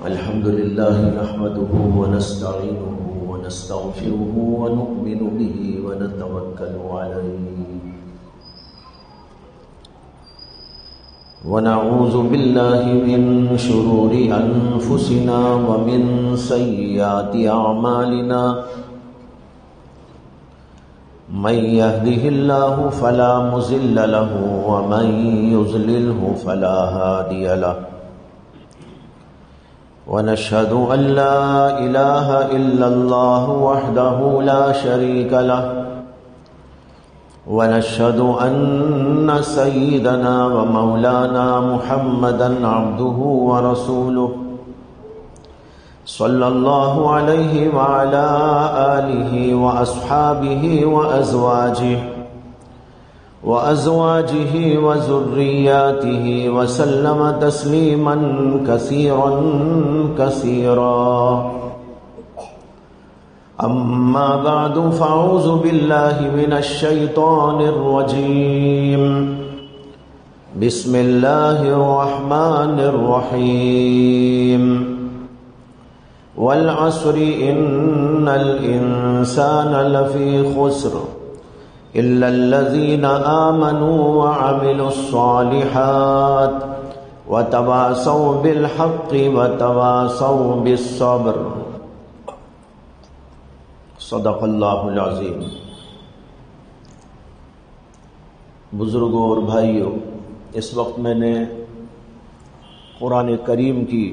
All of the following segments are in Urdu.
الحمد لله نحمده ونستعينه ونستغفره ونؤمن به ونتوكل عليه ونعوذ بالله من شرور أنفسنا ومن سيئات أعمالنا من يهده الله فلا مضل له ومن يضلله فلا هادي له ونشهد أن لا إله إلا الله وحده لا شريك له ونشهد أن سيدنا ومولانا محمدا عبده ورسوله صلى الله عليه وعلى آله وأصحابه وأزواجه وذرياته وسلم تسليما كثيرا كثيرا أما بعد فأعوذ بالله من الشيطان الرجيم بسم الله الرحمن الرحيم والعصر إن الإنسان لفي خسر إلا الذين آمنوا وعملوا الصالحات وتواصوا بالحق وتواصوا بالصبر صدق اللہ العظیم۔ بزرگوں اور بھائیوں، اس وقت میں نے قرآن کریم کی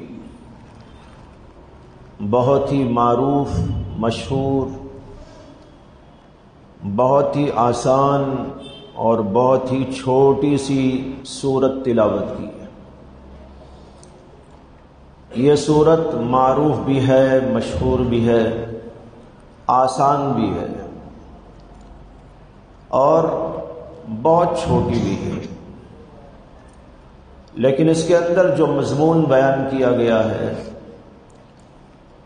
بہت ہی معروف، مشہور، بہت ہی آسان اور بہت ہی چھوٹی سی سورت تلاوت کی ہے۔ یہ سورت معروف بھی ہے، مشہور بھی ہے، آسان بھی ہے اور بہت چھوٹی بھی ہے، لیکن اس کے اندر جو مضمون بیان کیا گیا ہے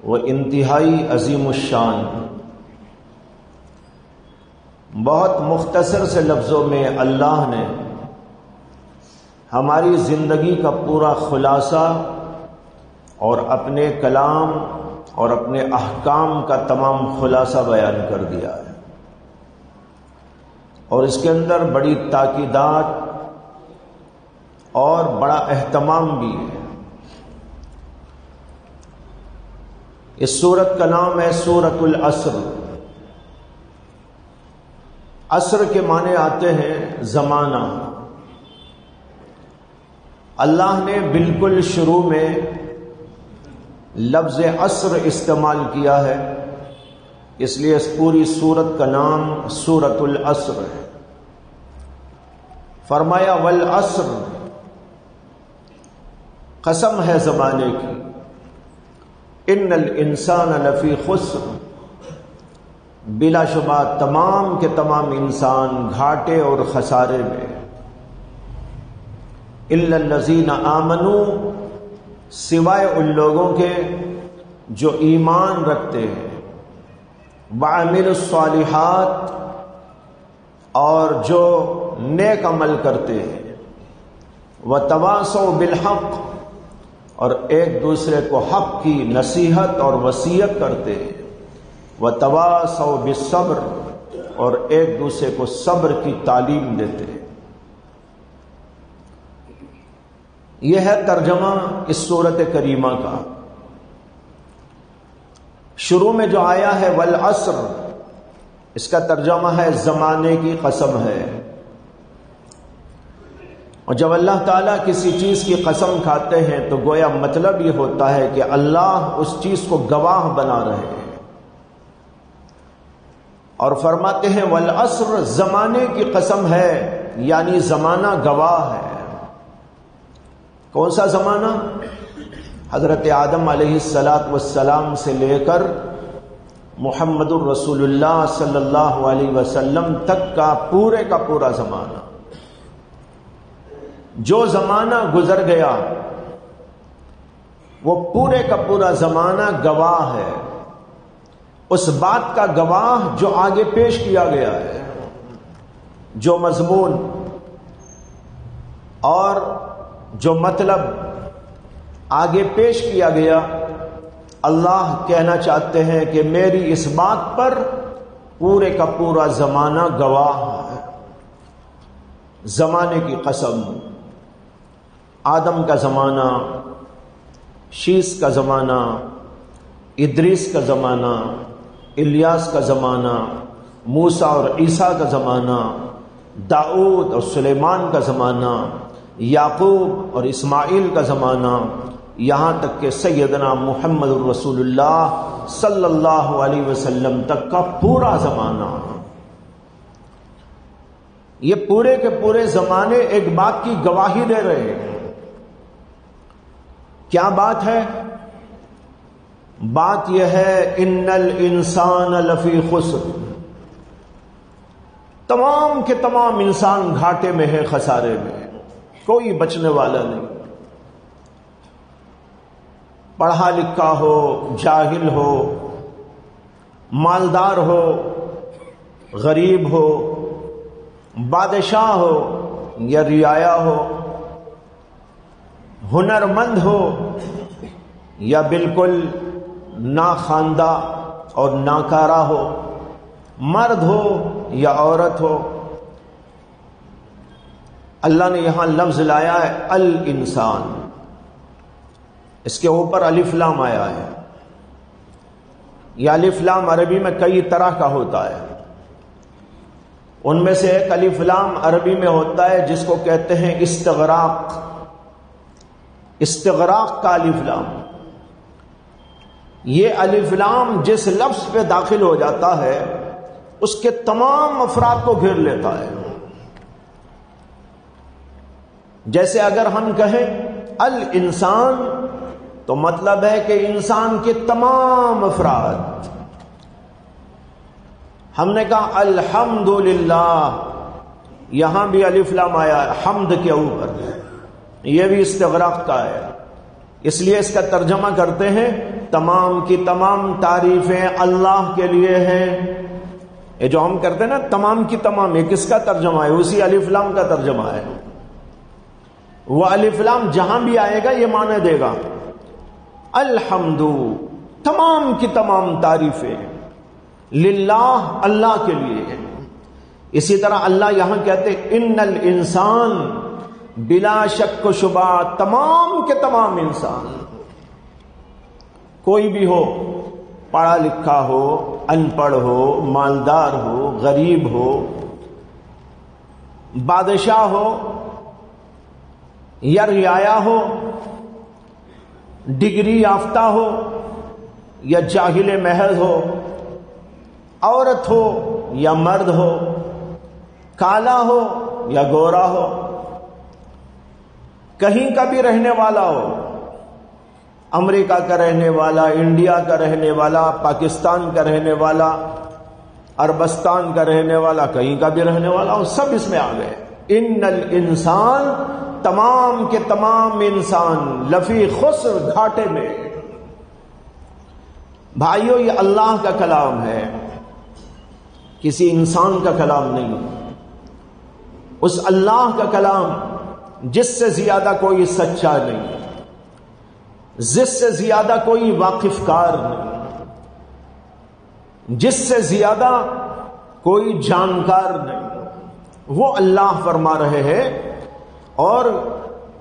وہ انتہائی عظیم الشان، بہت مختصر سے لفظوں میں اللہ نے ہماری زندگی کا پورا خلاصہ اور اپنے کلام اور اپنے احکام کا تمام خلاصہ بیان کر دیا ہے، اور اس کے اندر بڑی تاکیدات اور بڑا اہتمام بھی ہے۔ اس سورت کا نام ہے سورۃ العصر۔ عصر کے معنی آتے ہیں زمانہ۔ اللہ نے بالکل شروع میں لفظ عصر استعمال کیا ہے، اس لیے اس پوری سورت کا نام سورۃ العصر ہے۔ فرمایا والعصر، قسم ہے زمانے کی، ان الانسان لفی خسر، بلا شبہ تمام کے تمام انسان گھاٹے اور خسارے میں، الا الذین آمنوا، سوائے ان لوگوں کے جو ایمان رکھتے ہیں، وعملوا الصالحات، اور جو نیک عمل کرتے ہیں، وتواصوا بالحق، اور ایک دوسرے کو حق کی نصیحت اور وصیت کرتے ہیں، وتواصوا بالصبر، اور ایک دوسرے کو صبر کی تعلیم دیتے ہیں۔ یہ ہے ترجمہ اس سورت کریمہ کا۔ شروع میں جو آیا ہے والعصر، اس کا ترجمہ ہے زمانے کی قسم ہے۔ اور جب اللہ تعالیٰ کسی چیز کی قسم کھاتے ہیں تو گویا مطلب یہ ہوتا ہے کہ اللہ اس چیز کو گواہ بنا رہے ہیں، اور فرماتے ہیں والعصر، زمانے کی قسم ہے، یعنی زمانہ گواہ ہے۔ کون سا زمانہ؟ حضرت آدم علیہ السلام سے لے کر محمد الرسول اللہ صلی اللہ علیہ وسلم تک کا پورے کا پورا زمانہ۔ جو زمانہ گزر گیا وہ پورے کا پورا زمانہ گواہ ہے، اس بات کا گواہ جو آگے پیش کیا گیا ہے، جو مضمون اور جو مطلب آگے پیش کیا گیا، اللہ کہنا چاہتے ہیں کہ میری اس بات پر پورے کا پورا زمانہ گواہ ہے۔ زمانے کی قسم، آدم کا زمانہ، شیس کا زمانہ، ادریس کا زمانہ، الیاس کا زمانہ، موسیٰ اور عیسیٰ کا زمانہ، داؤد اور سلیمان کا زمانہ، یعقوب اور اسماعیل کا زمانہ، یہاں تک کہ سیدنا محمد الرسول اللہ صلی اللہ علیہ وسلم تک کا پورا زمانہ، یہ پورے کے پورے زمانے ایک بات کی گواہی دے رہے ہیں۔ کیا بات ہے؟ بات یہ ہے ان الانسان لفی خسر، تمام کے تمام انسان گھاٹے میں ہے، خسارے میں ہے، کوئی بچنے والا نہیں۔ پڑھا لکھا ہو، جاہل ہو، مالدار ہو، غریب ہو، بادشاہ ہو یا رعایا ہو، ہنرمند ہو یا بالکل ناخواندہ اور ناکارہ ہو، مرد ہو یا عورت ہو، اللہ نے یہاں لفظ لایا ہے الانسان، اس کے اوپر الف لام آیا ہے۔ یہ الف لام عربی میں کئی طرح کا ہوتا ہے، ان میں سے ایک الف لام عربی میں ہوتا ہے جس کو کہتے ہیں استغراق، استغراق کا الف لام۔ یہ الف لام جس لفظ پہ داخل ہو جاتا ہے اس کے تمام افراد کو گھیر لیتا ہے۔ جیسے اگر ہم کہیں الانسان تو مطلب ہے کہ انسان کے تمام افراد۔ ہم نے کہا الحمدللہ، یہاں بھی الف لام آیا ہے حمد کے اوپر، یہ بھی استغراق کا ہے، اس لیے اس کا ترجمہ کرتے ہیں تمام کی تمام تعریفیں اللہ کے لیے ہیں۔ یہ جو ہم کرتے ہیں نا تمام کی تمام، یہ کس کا ترجمہ ہے؟ اسی الف لام کا ترجمہ ہے۔ وہ الف لام جہاں بھی آئے گا یہ معنی دے گا الحمد، تمام کی تمام تعریفیں للہ، اللہ کے لیے۔ اسی طرح اللہ یہاں کہتے ان الانسان، بلا شک و شبہ تمام کے تمام انسان، کوئی بھی ہو، پڑھا لکھا ہو، ان پڑھ ہو، مالدار ہو، غریب ہو، بادشاہ ہو یا رعایا ہو، ڈگری یافتہ ہو یا جاہل محض ہو، عورت ہو یا مرد ہو، کالا ہو یا گورا ہو، کہیں کا بھی رہنے والا ہو، امریکہ کا رہنے والا، انڈیا کا رہنے والا، پاکستان کا رہنے والا، عربستان کا رہنے والا، کہیں کا بھی رہنے والا ہو، سب اس میں آ گئے۔ ان الانسان، تمام کے تمام انسان لفی خسر، گھاٹے میں۔ بھائیو یہ اللہ کا کلام ہے، کسی انسان کا کلام نہیں۔ اس اللہ کا کلام جس سے زیادہ کوئی سچا نہیں، جس سے زیادہ کوئی واقف کار نہیں، جس سے زیادہ کوئی جانکار نہیں، وہ اللہ فرما رہے ہیں۔ اور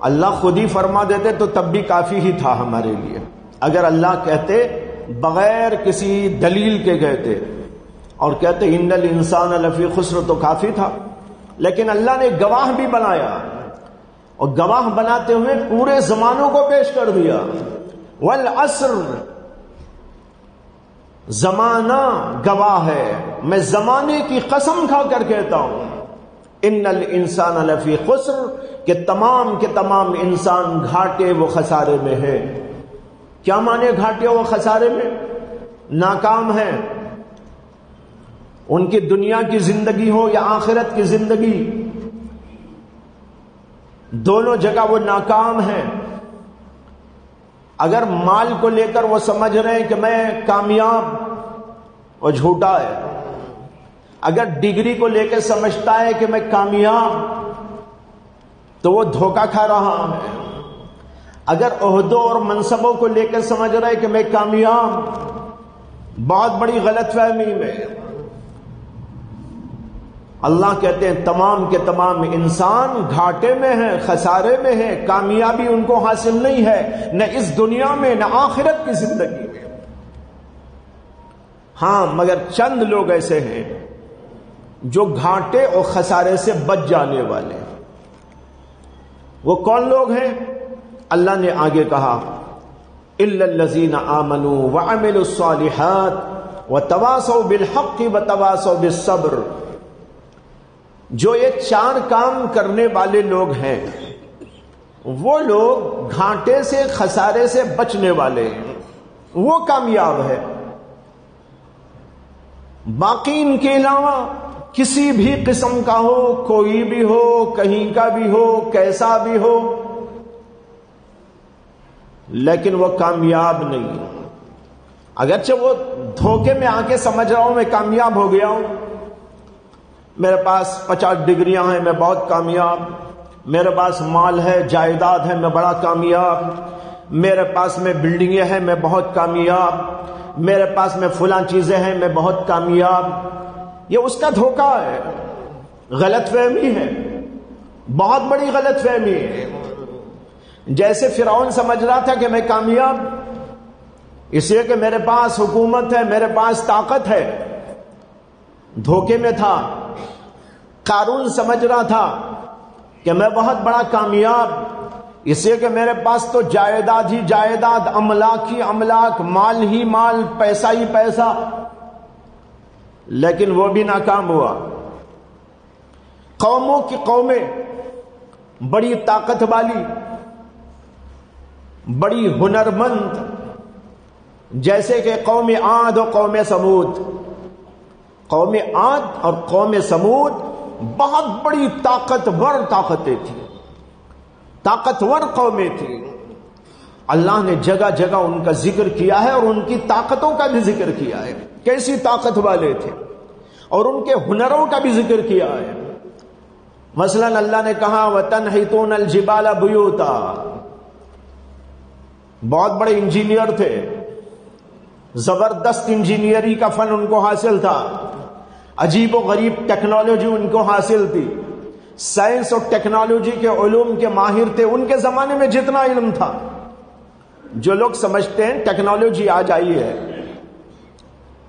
اللہ خود ہی فرما دیتے تو تب بھی کافی ہی تھا ہمارے لیے، اگر اللہ کہتے بغیر کسی دلیل کے کہتے اور کہتے ان الانسان لفی خسر تو کافی تھا، لیکن اللہ نے گواہ بھی بنایا، اور گواہ بناتے ہوئے پورے زمانوں کو پیش کر دیا۔ والعصر، زمانہ گواہ ہے، میں زمانے کی قسم کھا کر کہتا ہوں ان الانسان لفی خسر، کہ تمام کے تمام انسان گھاٹے و خسارے میں ہے۔ کیا مانے گھاٹے و خسارے میں؟ ناکام ہیں، ان کی دنیا کی زندگی ہو یا آخرت کی زندگی، دونوں جگہ وہ ناکام ہیں۔ اگر مال کو لے کر وہ سمجھ رہے ہیں کہ میں کامیاب، وہ جھوٹا ہے۔ اگر ڈگری کو لے کے سمجھتا ہے کہ میں کامیاب، تو وہ دھوکہ کھا رہا ہے۔ اگر عہدوں اور منصبوں کو لے کر سمجھ رہے کہ میں کامیاب، بہت بڑی غلط فہمی میں۔ اللہ کہتے ہیں تمام کے تمام انسان گھاٹے میں ہیں، خسارے میں ہیں، کامیابی ان کو حاصل نہیں ہے، نہ اس دنیا میں نہ آخرت کی زندگی میں۔ ہاں مگر چند لوگ ایسے ہیں جو گھاٹے اور خسارے سے بچ جانے والے ہیں۔ وہ کون لوگ ہیں؟ اللہ نے آگے کہا الا الذین آمنوا وعملوا الصالحات وتواصوا بالحق وتواصوا بالصبر۔ جو یہ 4 کام کرنے والے لوگ ہیں وہ لوگ گھاٹے سے خسارے سے بچنے والے ہیں، وہ کامیاب ہے۔ باقی ان کے علاوہ کسی بھی قسم کا ہو، کوئی بھی ہو، کہیں کا بھی ہو، کیسا بھی ہو، لیکن وہ کامیاب نہیں۔ اگرچہ وہ دھوکے میں آ کے سمجھ رہا ہوں میں کامیاب ہو گیا ہوں، میرے پاس 50 ڈگریاں ہیں میں بہت کامیاب، میرے پاس مال ہے، جائیداد ہے، میں بڑا کامیاب، میرے پاس میں بلڈنگیں ہیں، میں بہت کامیاب، میرے پاس میں فلاں چیزیں ہیں، میں بہت کامیاب۔ یہ اس کا دھوکہ ہے، غلط فہمی ہے، بہت بڑی غلط فہمی ہے۔ جیسے فرعون سمجھ رہا تھا کہ میں کامیاب اس لیے کہ میرے پاس حکومت ہے، میرے پاس طاقت ہے، دھوکے میں تھا۔ قارون سمجھ رہا تھا کہ میں بہت بڑا کامیاب اس لیے کہ میرے پاس تو جائیداد ہی جائیداد، املاک ہی املاک، مال ہی مال، پیسہ ہی پیسہ، لیکن وہ بھی ناکام ہوا۔ قوموں کی قومیں بڑی طاقت والی، بڑی ہنرمند، جیسے کہ قوم عاد اور قوم سمود۔ قوم عاد اور قوم سمود بہت بڑی طاقتور طاقتیں تھیں، طاقتور قومیں تھیں۔ اللہ نے جگہ جگہ ان کا ذکر کیا ہے اور ان کی طاقتوں کا بھی ذکر کیا ہے، کیسی طاقت والے تھے، اور ان کے ہنروں کا بھی ذکر کیا ہے۔ مثلا اللہ نے کہا وَتَنْحِتُونَ الْجِبَالَ بُيُوتًا، بہت بڑے انجینئر تھے، زبردست انجینئری کا فن ان کو حاصل تھا، عجیب و غریب ٹیکنالوجی ان کو حاصل تھی، سائنس اور ٹیکنالوجی کے علوم کے ماہر تھے۔ ان کے زمانے میں جتنا علم تھا، جو لوگ سمجھتے ہیں ٹیکنالوجی آ جائی ہے،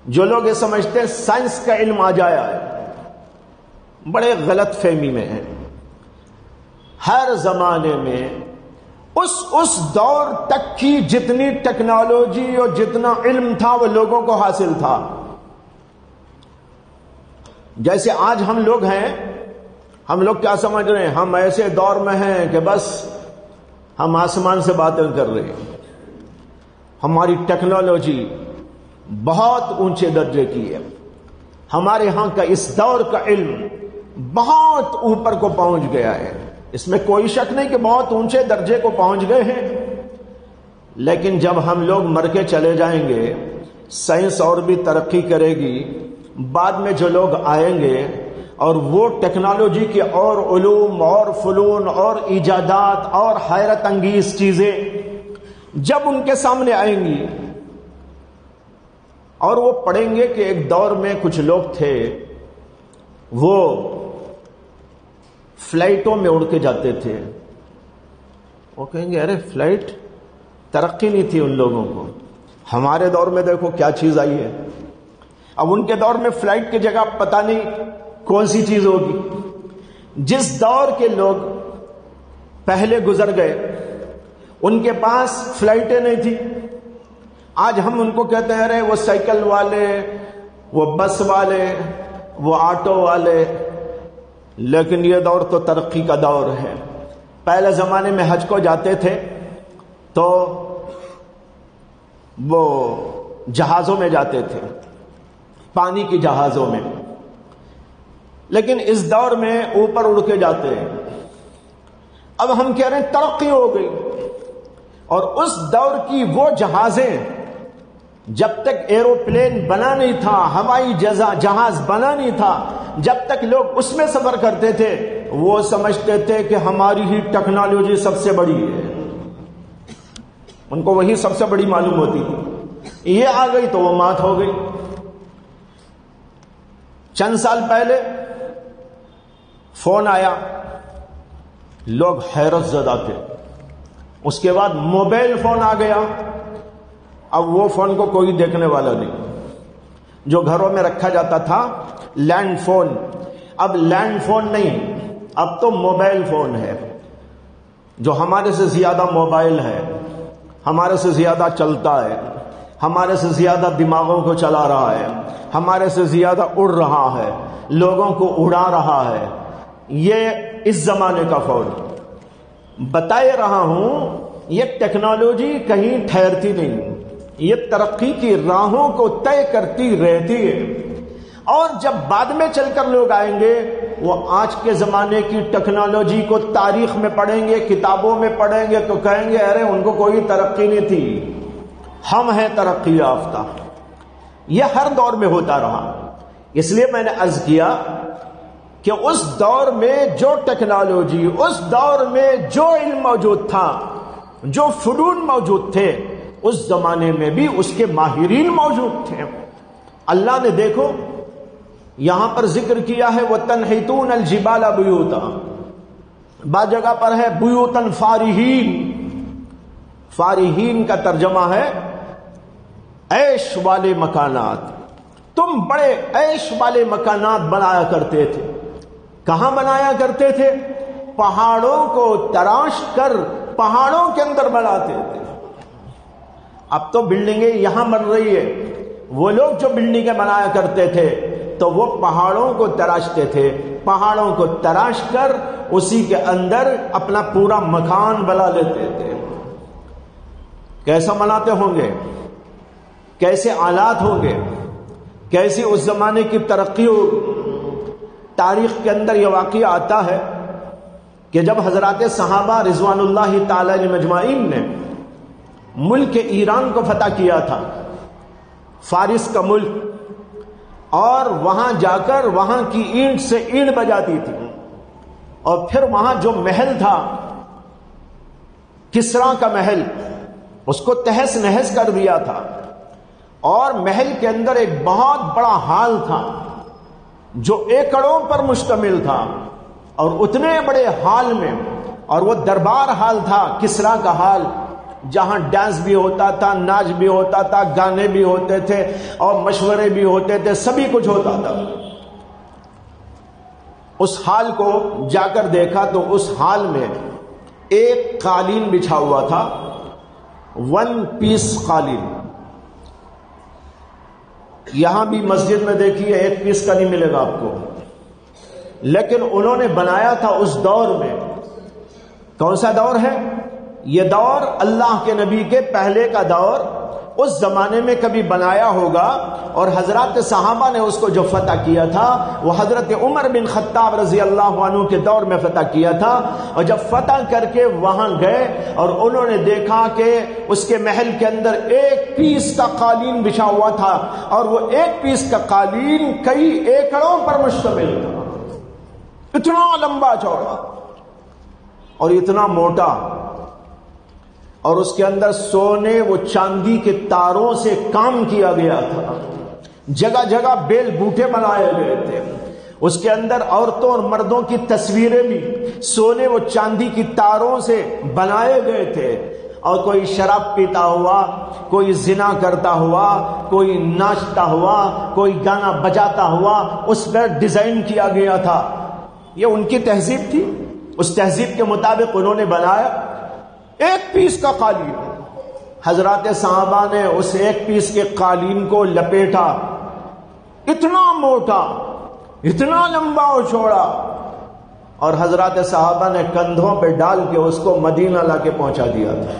جو لوگ یہ سمجھتے ہیں سائنس کا علم آ جایا ہے، بڑے غلط فہمی میں ہیں۔ ہر زمانے میں اس دور تک کی جتنی ٹیکنالوجی اور جتنا علم تھا وہ لوگوں کو حاصل تھا۔ جیسے آج ہم لوگ ہیں، ہم لوگ کیا سمجھ رہے ہیں؟ ہم ایسے دور میں ہیں کہ بس ہم آسمان سے باتیں کر رہے ہیں، ہماری ٹیکنالوجی بہت اونچے درجے کی ہے، ہمارے ہاں کا اس دور کا علم بہت اوپر کو پہنچ گیا ہے، اس میں کوئی شک نہیں کہ بہت اونچے درجے کو پہنچ گئے ہیں۔ لیکن جب ہم لوگ مر کے چلے جائیں گے، سائنس اور بھی ترقی کرے گی، بعد میں جو لوگ آئیں گے اور وہ ٹیکنالوجی کے اور علوم اور فنون اور ایجادات اور حیرت انگیز چیزیں جب ان کے سامنے آئیں گی اور وہ پڑھیں گے کہ ایک دور میں کچھ لوگ تھے وہ فلائٹوں میں اڑ کے جاتے تھے، وہ کہیں گے ارے فلائٹ، ترقی نہیں تھی ان لوگوں کو، ہمارے دور میں دیکھو کیا چیز آئی ہے۔ اب ان کے دور میں فلائٹ کی جگہ پتہ نہیں کون سی چیز ہوگی۔ جس دور کے لوگ پہلے گزر گئے ان کے پاس فلائٹیں نہیں تھی، آج ہم ان کو کہتے ہیں ارے وہ سائیکل والے، وہ بس والے، وہ آٹو والے، لیکن یہ دور تو ترقی کا دور ہے۔ پہلے زمانے میں حج کو جاتے تھے تو وہ جہازوں میں جاتے تھے، پانی کی جہازوں میں، لیکن اس دور میں اوپر اڑ کے جاتے ہیں۔ اب ہم کہہ رہے ہیں ترقی ہو گئی، اور اس دور کی وہ جہازیں جب تک ایروپلین بنا نہیں تھا، ہوائی جہاز بنا نہیں تھا، جب تک لوگ اس میں سفر کرتے تھے وہ سمجھتے تھے کہ ہماری ہی ٹیکنالوجی سب سے بڑی ہے، ان کو وہی سب سے بڑی معلوم ہوتی تھی. یہ آ گئی تو وہ مات ہو گئی. چند سال پہلے فون آیا، لوگ حیرت زدہ تھے. اس کے بعد موبائل فون آ گیا. اب وہ فون کو کوئی دیکھنے والا نہیں. جو گھروں میں رکھا جاتا تھا لینڈ فون، اب لینڈ فون نہیں، اب تو موبائل فون ہے. جو ہمارے سے زیادہ موبائل ہے، ہمارے سے زیادہ چلتا ہے، ہمارے سے زیادہ دماغوں کو چلا رہا ہے، ہمارے سے زیادہ اڑ رہا ہے، لوگوں کو اڑا رہا ہے، یہ اس زمانے کا فون. بتائے رہا ہوں یہ ٹیکنالوجی کہیں ٹھہرتی نہیں، یہ ترقی کی راہوں کو طے کرتی رہتی ہے. اور جب بعد میں چل کر لوگ آئیں گے وہ آج کے زمانے کی ٹیکنالوجی کو تاریخ میں پڑھیں گے، کتابوں میں پڑھیں گے تو کہیں گے ارے ان کو کوئی ترقی نہیں تھی، ہم ہیں ترقی یافتہ. یہ ہر دور میں ہوتا رہا. اس لیے میں نے عرض کیا کہ اس دور میں جو ٹیکنالوجی، اس دور میں جو علم موجود تھا، جو فنون موجود تھے، اس زمانے میں بھی اس کے ماہرین موجود تھے. اللہ نے دیکھو یہاں پر ذکر کیا ہے وَتَنْحِتُونَ الْجِبَالَ بُيُوتًا، بعض جگہ پر ہے بیوتن فارہین. فارہین کا ترجمہ ہے عیش والے مکانات. تم بڑے عیش والے مکانات بنایا کرتے تھے. کہاں بنایا کرتے تھے؟ پہاڑوں کو تراش کر پہاڑوں کے اندر بناتے تھے. اب تو بلڈنگیں یہاں بن رہی ہے. وہ لوگ جو بلڈنگیں بنایا کرتے تھے تو وہ پہاڑوں کو تراشتے تھے. پہاڑوں کو تراش کر اسی کے اندر اپنا پورا مکان بنا لیتے تھے. کیسا بناتے ہوں گے، کیسے آلات ہوں گے، کیسی اس زمانے کی ترقی ہو. تاریخ کے اندر یہ واقعہ آتا ہے کہ جب حضرات صحابہ رضوان اللہ تعالی علیہم اجمعین نے ملک ایران کو فتح کیا تھا، فارس کا ملک، اور وہاں جا کر وہاں کی اینٹ سے اینٹ بجاتی تھی، اور پھر وہاں جو محل تھا کسرا کا محل، اس کو تہس نہس کر دیا تھا. اور محل کے اندر ایک بہت بڑا ہال تھا جو ایکڑوں پر مشتمل تھا. اور اتنے بڑے ہال میں، اور وہ دربار ہال تھا کسرا کا ہال، جہاں ڈانس بھی ہوتا تھا، ناچ بھی ہوتا تھا، گانے بھی ہوتے تھے اور مشورے بھی ہوتے تھے، سبھی کچھ ہوتا تھا. اس ہال کو جا کر دیکھا تو اس ہال میں ایک قالین بچھا ہوا تھا، 1 پیس قالین. یہاں بھی مسجد میں دیکھیے 1 پیس کا نہیں ملے گا آپ کو، لیکن انہوں نے بنایا تھا اس دور میں. کون سا دور ہے یہ؟ دور اللہ کے نبی کے پہلے کا دور. اس زمانے میں کبھی بنایا ہوگا. اور حضرات صحابہ نے اس کو جو فتح کیا تھا وہ حضرت عمر بن خطاب رضی اللہ عنہ کے دور میں فتح کیا تھا. اور جب فتح کر کے وہاں گئے اور انہوں نے دیکھا کہ اس کے محل کے اندر 1 پیس کا قالین بچھا ہوا تھا، اور وہ 1 پیس کا قالین کئی ایکڑوں پر مشتمل تھا. اتنا لمبا چوڑا اور اتنا موٹا، اور اس کے اندر سونے و چاندی کے تاروں سے کام کیا گیا تھا. جگہ جگہ بیل بوٹے بنائے گئے تھے. اس کے اندر عورتوں اور مردوں کی تصویریں بھی سونے و چاندی کی تاروں سے بنائے گئے تھے. اور کوئی شراب پیتا ہوا، کوئی زنا کرتا ہوا، کوئی ناچتا ہوا، کوئی گانا بجاتا ہوا، اس پر ڈیزائن کیا گیا تھا. یہ ان کی تہذیب تھی. اس تہذیب کے مطابق انہوں نے بنایا 1 پیس کا قالین. حضرات صحابہ نے اس 1 پیس کے قالین کو لپیٹا. اتنا موٹا، اتنا لمبا اور چوڑا، اور حضرات صحابہ نے کندھوں پہ ڈال کے اس کو مدینہ لا کے پہنچا دیا تھا.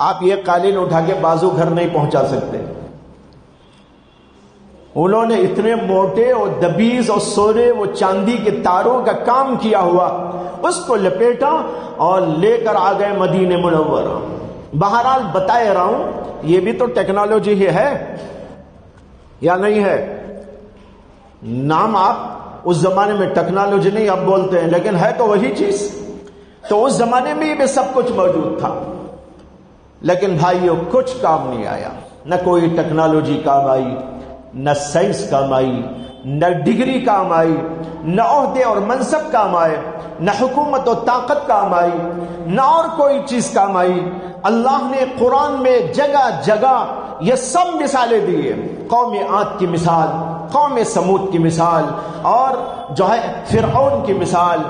آپ یہ قالین اٹھا کے بازو گھر نہیں پہنچا سکتے. انہوں نے اتنے موٹے اور دبیز اور سونے و چاندی کے تاروں کا کام کیا ہوا اس کو لپیٹا اور لے کر آ گئے مدینہ منورہ. بہرحال بتائے رہا ہوں یہ بھی تو ٹیکنالوجی ہی ہے یا نہیں ہے؟ نام آپ اس زمانے میں ٹیکنالوجی نہیں اب بولتے ہیں، لیکن ہے تو وہی چیز. تو اس زمانے میں یہ سب کچھ موجود تھا. لیکن بھائیوں کچھ کام نہیں آیا، نہ کوئی ٹیکنالوجی کام آئی، نہ سائنس کام آئی، نہ ڈگری کام آئی، نہ عہدے اور منصب کام آئے، نہ حکومت و طاقت کام آئی، نہ اور کوئی چیز کام آئی۔ اللہ نے قرآن میں جگہ جگہ یہ سب مثالیں دی ہیں، قوم عاد کی مثال، قوم سمود کی مثال، اور جو ہے فرعون کی مثال،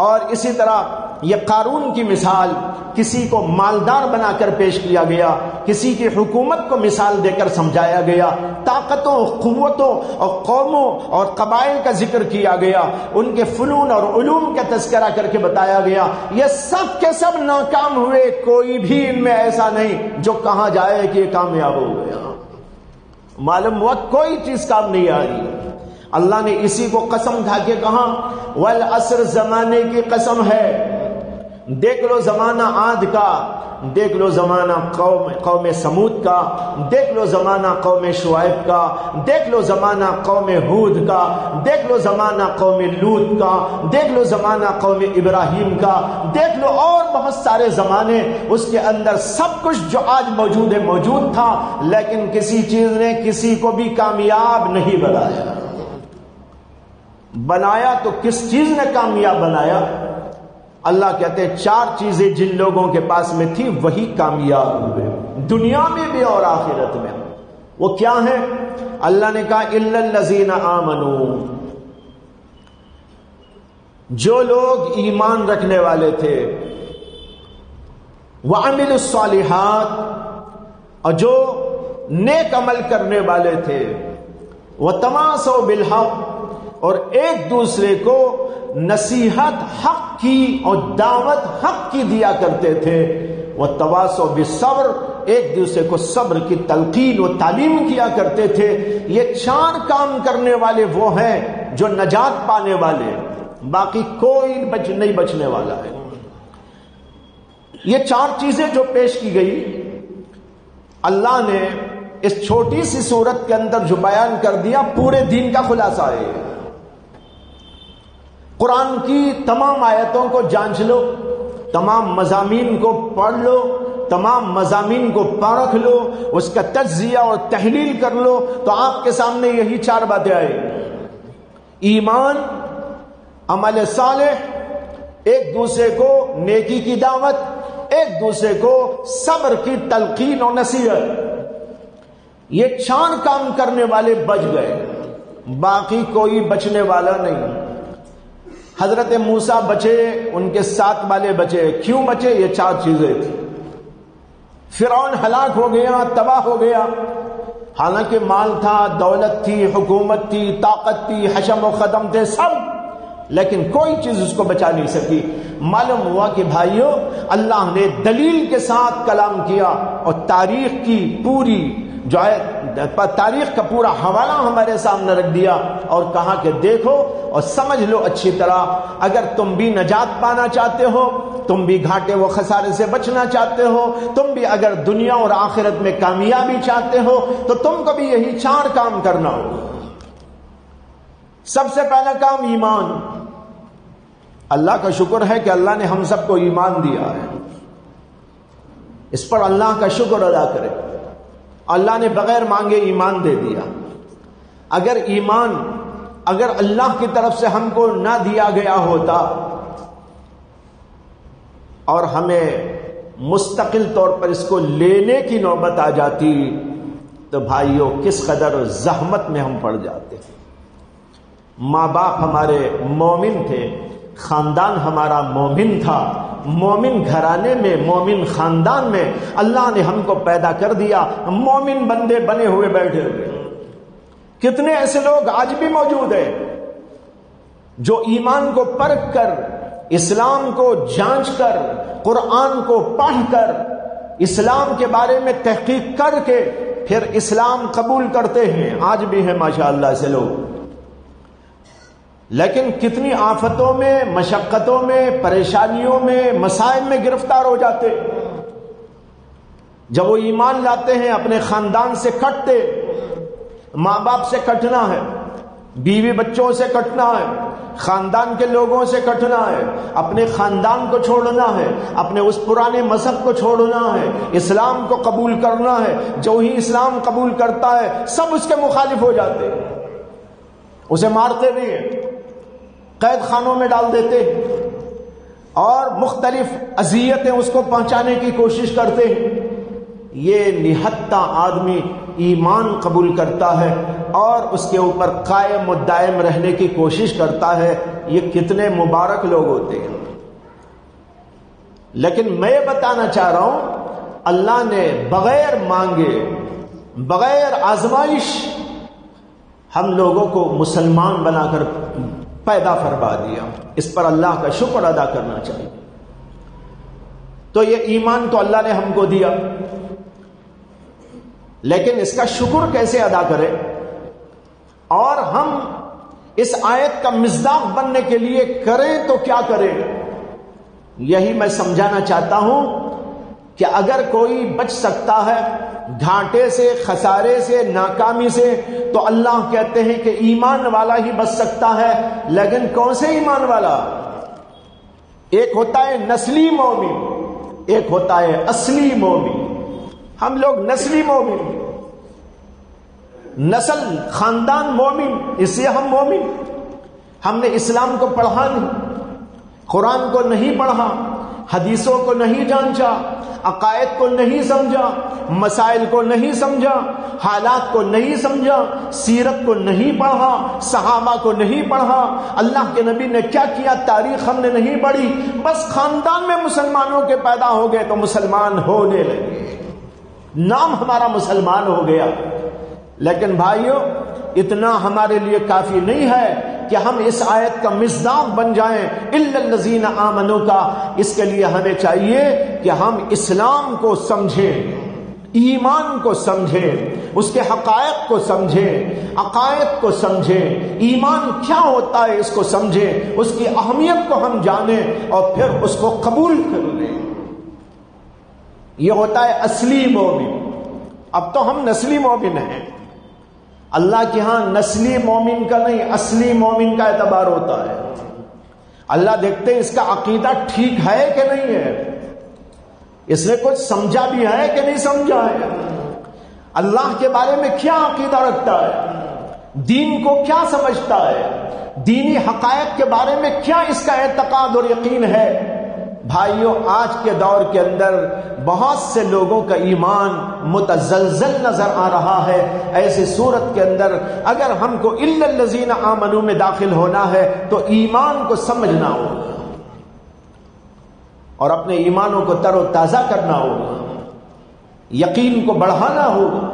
اور اسی طرح یہ قارون کی مثال۔ کسی کو مالدار بنا کر پیش کیا گیا، کسی کی حکومت کو مثال دے کر سمجھایا گیا، طاقتوں، قوتوں اور قوموں اور قبائل کا ذکر کیا گیا، ان کے فنون اور علوم کا تذکرہ کر کے بتایا گیا۔ یہ سب کے سب ناکام ہوئے، کوئی بھی ان میں ایسا نہیں جو کہا جائے کہ یہ کامیاب ہو گیا۔ معلوم ہوا کوئی چیز کام نہیں آ رہی۔ اللہ نے اسی کو قسم کھا کے کہا والعصر، زمانے کی قسم ہے۔ دیکھ لو زمانہ عاد کا، دیکھ لو زمانہ قوم سمود کا، دیکھ لو زمانہ قوم شعیب کا، دیکھ لو زمانہ قوم ہود کا، دیکھ لو زمانہ قوم لوط کا، دیکھ لو زمانہ قوم ابراہیم کا، دیکھ لو اور بہت سارے زمانے، اس کے اندر سب کچھ جو آج موجود ہے موجود تھا، لیکن کسی چیز نے کسی کو بھی کامیاب نہیں بنایا۔ بنایا تو کس چیز نے کامیاب بنایا؟ اللہ کہتے ہیں چار چیزیں جن لوگوں کے پاس میں تھی وہی کامیاب ہوئے، دنیا میں بھی اور آخرت میں۔ وہ کیا ہے؟ اللہ نے کہا الا الذین آمنوا، جو لوگ ایمان رکھنے والے تھے، وعملوا الصالحات، اور جو نیک عمل کرنے والے تھے، وتواصوا بالحق، اور ایک دوسرے کو نصیحت حق کی اور دعوت حق کی دیا کرتے تھے، وتواصوا بالصبر، ایک دوسرے کو صبر کی تلقین و تعلیم کیا کرتے تھے۔ یہ چار کام کرنے والے وہ ہیں جو نجات پانے والے، باقی کوئی نہیں بچنے والا ہے۔ یہ چار چیزیں جو پیش کی گئی، اللہ نے اس چھوٹی سی صورت کے اندر جو بیان کر دیا پورے دین کا خلاصہ ہے۔ قرآن کی تمام آیتوں کو جانچ لو، تمام مضامین کو پڑھ لو، تمام مضامین کو پرکھ لو، اس کا تجزیہ اور تحلیل کر لو، تو آپ کے سامنے یہی چار باتیں آئیں: ایمان، عمل صالح، ایک دوسرے کو نیکی کی دعوت، ایک دوسرے کو صبر کی تلقین اور نصیحت۔ یہ چار کام کرنے والے بچ گئے، باقی کوئی بچنے والا نہیں۔ حضرت موسیٰ بچے، ان کے ساتھ والے بچے، کیوں بچے؟ یہ چار چیزیں تھیں۔ فرعون ہلاک ہو گیا، تباہ ہو گیا، حالانکہ مال تھا، دولت تھی، حکومت تھی، طاقت تھی، حشم و خدم تھے سب، لیکن کوئی چیز اس کو بچا نہیں سکی۔ معلوم ہوا کہ بھائیوں، اللہ نے دلیل کے ساتھ کلام کیا اور تاریخ کی پوری جو ہے تاریخ کا پورا حوالہ ہمارے سامنے رکھ دیا اور کہا کہ دیکھو اور سمجھ لو اچھی طرح، اگر تم بھی نجات پانا چاہتے ہو، تم بھی گھاٹے و خسارے سے بچنا چاہتے ہو، تم بھی اگر دنیا اور آخرت میں کامیابی چاہتے ہو، تو تم کو بھی یہی چار کام کرنا ہو۔ سب سے پہلا کام ایمان۔ اللہ کا شکر ہے کہ اللہ نے ہم سب کو ایمان دیا ہے، اس پر اللہ کا شکر ادا کرے۔ اللہ نے بغیر مانگے ایمان دے دیا۔ اگر ایمان اگر اللہ کی طرف سے ہم کو نہ دیا گیا ہوتا اور ہمیں مستقل طور پر اس کو لینے کی نوبت آ جاتی تو بھائیوں کس قدر زحمت میں ہم پڑ جاتے۔ ماں باپ ہمارے مومن تھے، خاندان ہمارا مومن تھا، مومن گھرانے میں، مومن خاندان میں اللہ نے ہم کو پیدا کر دیا، مومن بندے بنے ہوئے بیٹھے ہوئے۔ کتنے ایسے لوگ آج بھی موجود ہیں جو ایمان کو پرکھ کر، اسلام کو جانچ کر، قرآن کو پڑھ کر، اسلام کے بارے میں تحقیق کر کے پھر اسلام قبول کرتے ہیں، آج بھی ہیں ماشاءاللہ سے لوگ، لیکن کتنی آفتوں میں، مشقتوں میں، پریشانیوں میں، مسائل میں گرفتار ہو جاتے۔ جب وہ ایمان لاتے ہیں اپنے خاندان سے کٹتے، ماں باپ سے کٹنا ہے، بیوی بچوں سے کٹنا ہے، خاندان کے لوگوں سے کٹنا ہے، اپنے خاندان کو چھوڑنا ہے، اپنے اس پرانے مذہب کو چھوڑنا ہے، اسلام کو قبول کرنا ہے۔ جو ہی اسلام قبول کرتا ہے سب اس کے مخالف ہو جاتے ہیں، اسے مارتے بھی ہیں، قید خانوں میں ڈال دیتے ہیں اور مختلف اذیتیں اس کو پہنچانے کی کوشش کرتے ہیں۔ یہ نہتہ آدمی ایمان قبول کرتا ہے اور اس کے اوپر قائم و دائم رہنے کی کوشش کرتا ہے، یہ کتنے مبارک لوگ ہوتے ہیں۔ لیکن میں یہ بتانا چاہ رہا ہوں، اللہ نے بغیر مانگے، بغیر آزمائش ہم لوگوں کو مسلمان بنا کر پیدا فرما دیا۔ اس پر اللہ کا شکر ادا کرنا چاہیے۔ تو یہ ایمان تو اللہ نے ہم کو دیا، لیکن اس کا شکر کیسے ادا کرے؟ اور ہم اس آیت کا مصداق بننے کے لیے کریں تو کیا کریں؟ یہی میں سمجھانا چاہتا ہوں کہ اگر کوئی بچ سکتا ہے گھاٹے سے، خسارے سے، ناکامی سے، تو اللہ کہتے ہیں کہ ایمان والا ہی بچ سکتا ہے۔ لیکن کون سے ایمان والا؟ ایک ہوتا ہے نسلی مومن، ایک ہوتا ہے اصلی مومن۔ ہم لوگ نسلی مومن، نسل خاندان مومن، اس لیے ہم مومن۔ ہم نے اسلام کو پڑھا نہیں، قرآن کو نہیں پڑھا، حدیثوں کو نہیں جانچا، عقائد کو نہیں سمجھا، مسائل کو نہیں سمجھا، حالات کو نہیں سمجھا، سیرت کو نہیں پڑھا، صحابہ کو نہیں پڑھا، اللہ کے نبی نے کیا کیا تاریخ ہم نے نہیں پڑھی، بس خاندان میں مسلمانوں کے پیدا ہو گئے تو مسلمان ہونے لگے، نام ہمارا مسلمان ہو گیا۔ لیکن بھائیو، اتنا ہمارے لیے کافی نہیں ہے کہ ہم اس آیت کا مصداق بن جائیں الا الذین آمنوا کا۔ اس کے لیے ہمیں چاہیے کہ ہم اسلام کو سمجھیں، ایمان کو سمجھیں، اس کے حقائق کو سمجھیں، عقائد کو سمجھیں، ایمان کیا ہوتا ہے اس کو سمجھیں، اس کی اہمیت کو ہم جانیں اور پھر اس کو قبول کر لیں۔ یہ ہوتا ہے اصلی مومن۔ اب تو ہم نسلی مومن ہیں، اللہ کے ہاں نسلی مومن کا نہیں، اصلی مومن کا اعتبار ہوتا ہے۔ اللہ دیکھتے ہیں اس کا عقیدہ ٹھیک ہے کہ نہیں ہے، اس نے کچھ سمجھا بھی ہے کہ نہیں سمجھا ہے، اللہ کے بارے میں کیا عقیدہ رکھتا ہے، دین کو کیا سمجھتا ہے، دینی حقائق کے بارے میں کیا اس کا اعتقاد اور یقین ہے۔ بھائیوں، آج کے دور کے اندر بہت سے لوگوں کا ایمان متزلزل نظر آ رہا ہے۔ ایسی صورت کے اندر اگر ہم کو الا الذین آمنوا میں داخل ہونا ہے تو ایمان کو سمجھنا ہوگا اور اپنے ایمانوں کو تر و تازہ کرنا ہوگا، یقین کو بڑھانا ہوگا۔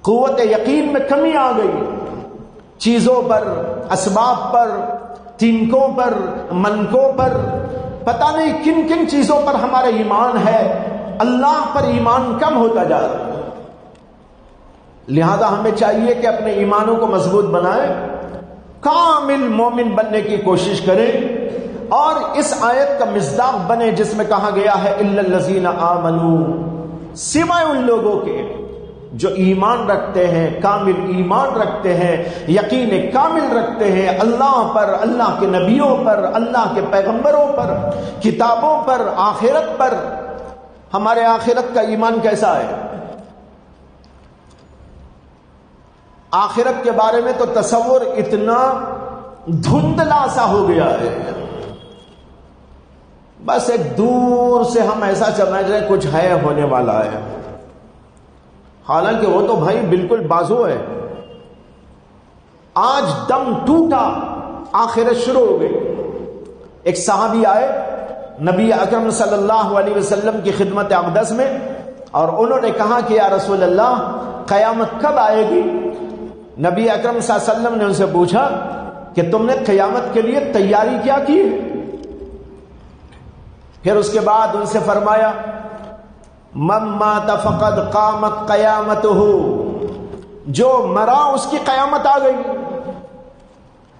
قوت یقین میں کمی آ گئی، چیزوں پر، اسباب پر، تنکوں پر، منکوں پر، پتہ نہیں کن کن چیزوں پر ہمارا ایمان ہے، اللہ پر ایمان کم ہوتا جا رہا ہے۔ لہذا ہمیں چاہیے کہ اپنے ایمانوں کو مضبوط بنائیں، کامل مومن بننے کی کوشش کریں اور اس آیت کا مصداق بنے جس میں کہا گیا ہے الا الذین آمنوا، سوائے ان لوگوں کے جو ایمان رکھتے ہیں، کامل ایمان رکھتے ہیں، یقین کامل رکھتے ہیں اللہ پر، اللہ کے نبیوں پر، اللہ کے پیغمبروں پر، کتابوں پر، آخرت پر۔ ہمارے آخرت کا ایمان کیسا ہے؟ آخرت کے بارے میں تو تصور اتنا دھندلا سا ہو گیا ہے، بس ایک دور سے ہم ایسا سمجھ رہے ہیں کچھ ہے، ہونے والا ہے، حالانکہ وہ تو بھائی بالکل بازو ہے۔ آج دم ٹوٹا، آخرت شروع ہو گئی۔ ایک صحابی آئے نبی اکرم صلی اللہ علیہ وسلم کی خدمت اقدس میں اور انہوں نے کہا کہ یا رسول اللہ، قیامت کب آئے گی؟ نبی اکرم صلی اللہ علیہ وسلم نے ان سے پوچھا کہ تم نے قیامت کے لیے تیاری کیا کی ہے؟ پھر اس کے بعد ان سے فرمایا من مات فقد قامت قیامتہ، جو مرا اس کی قیامت آ گئی۔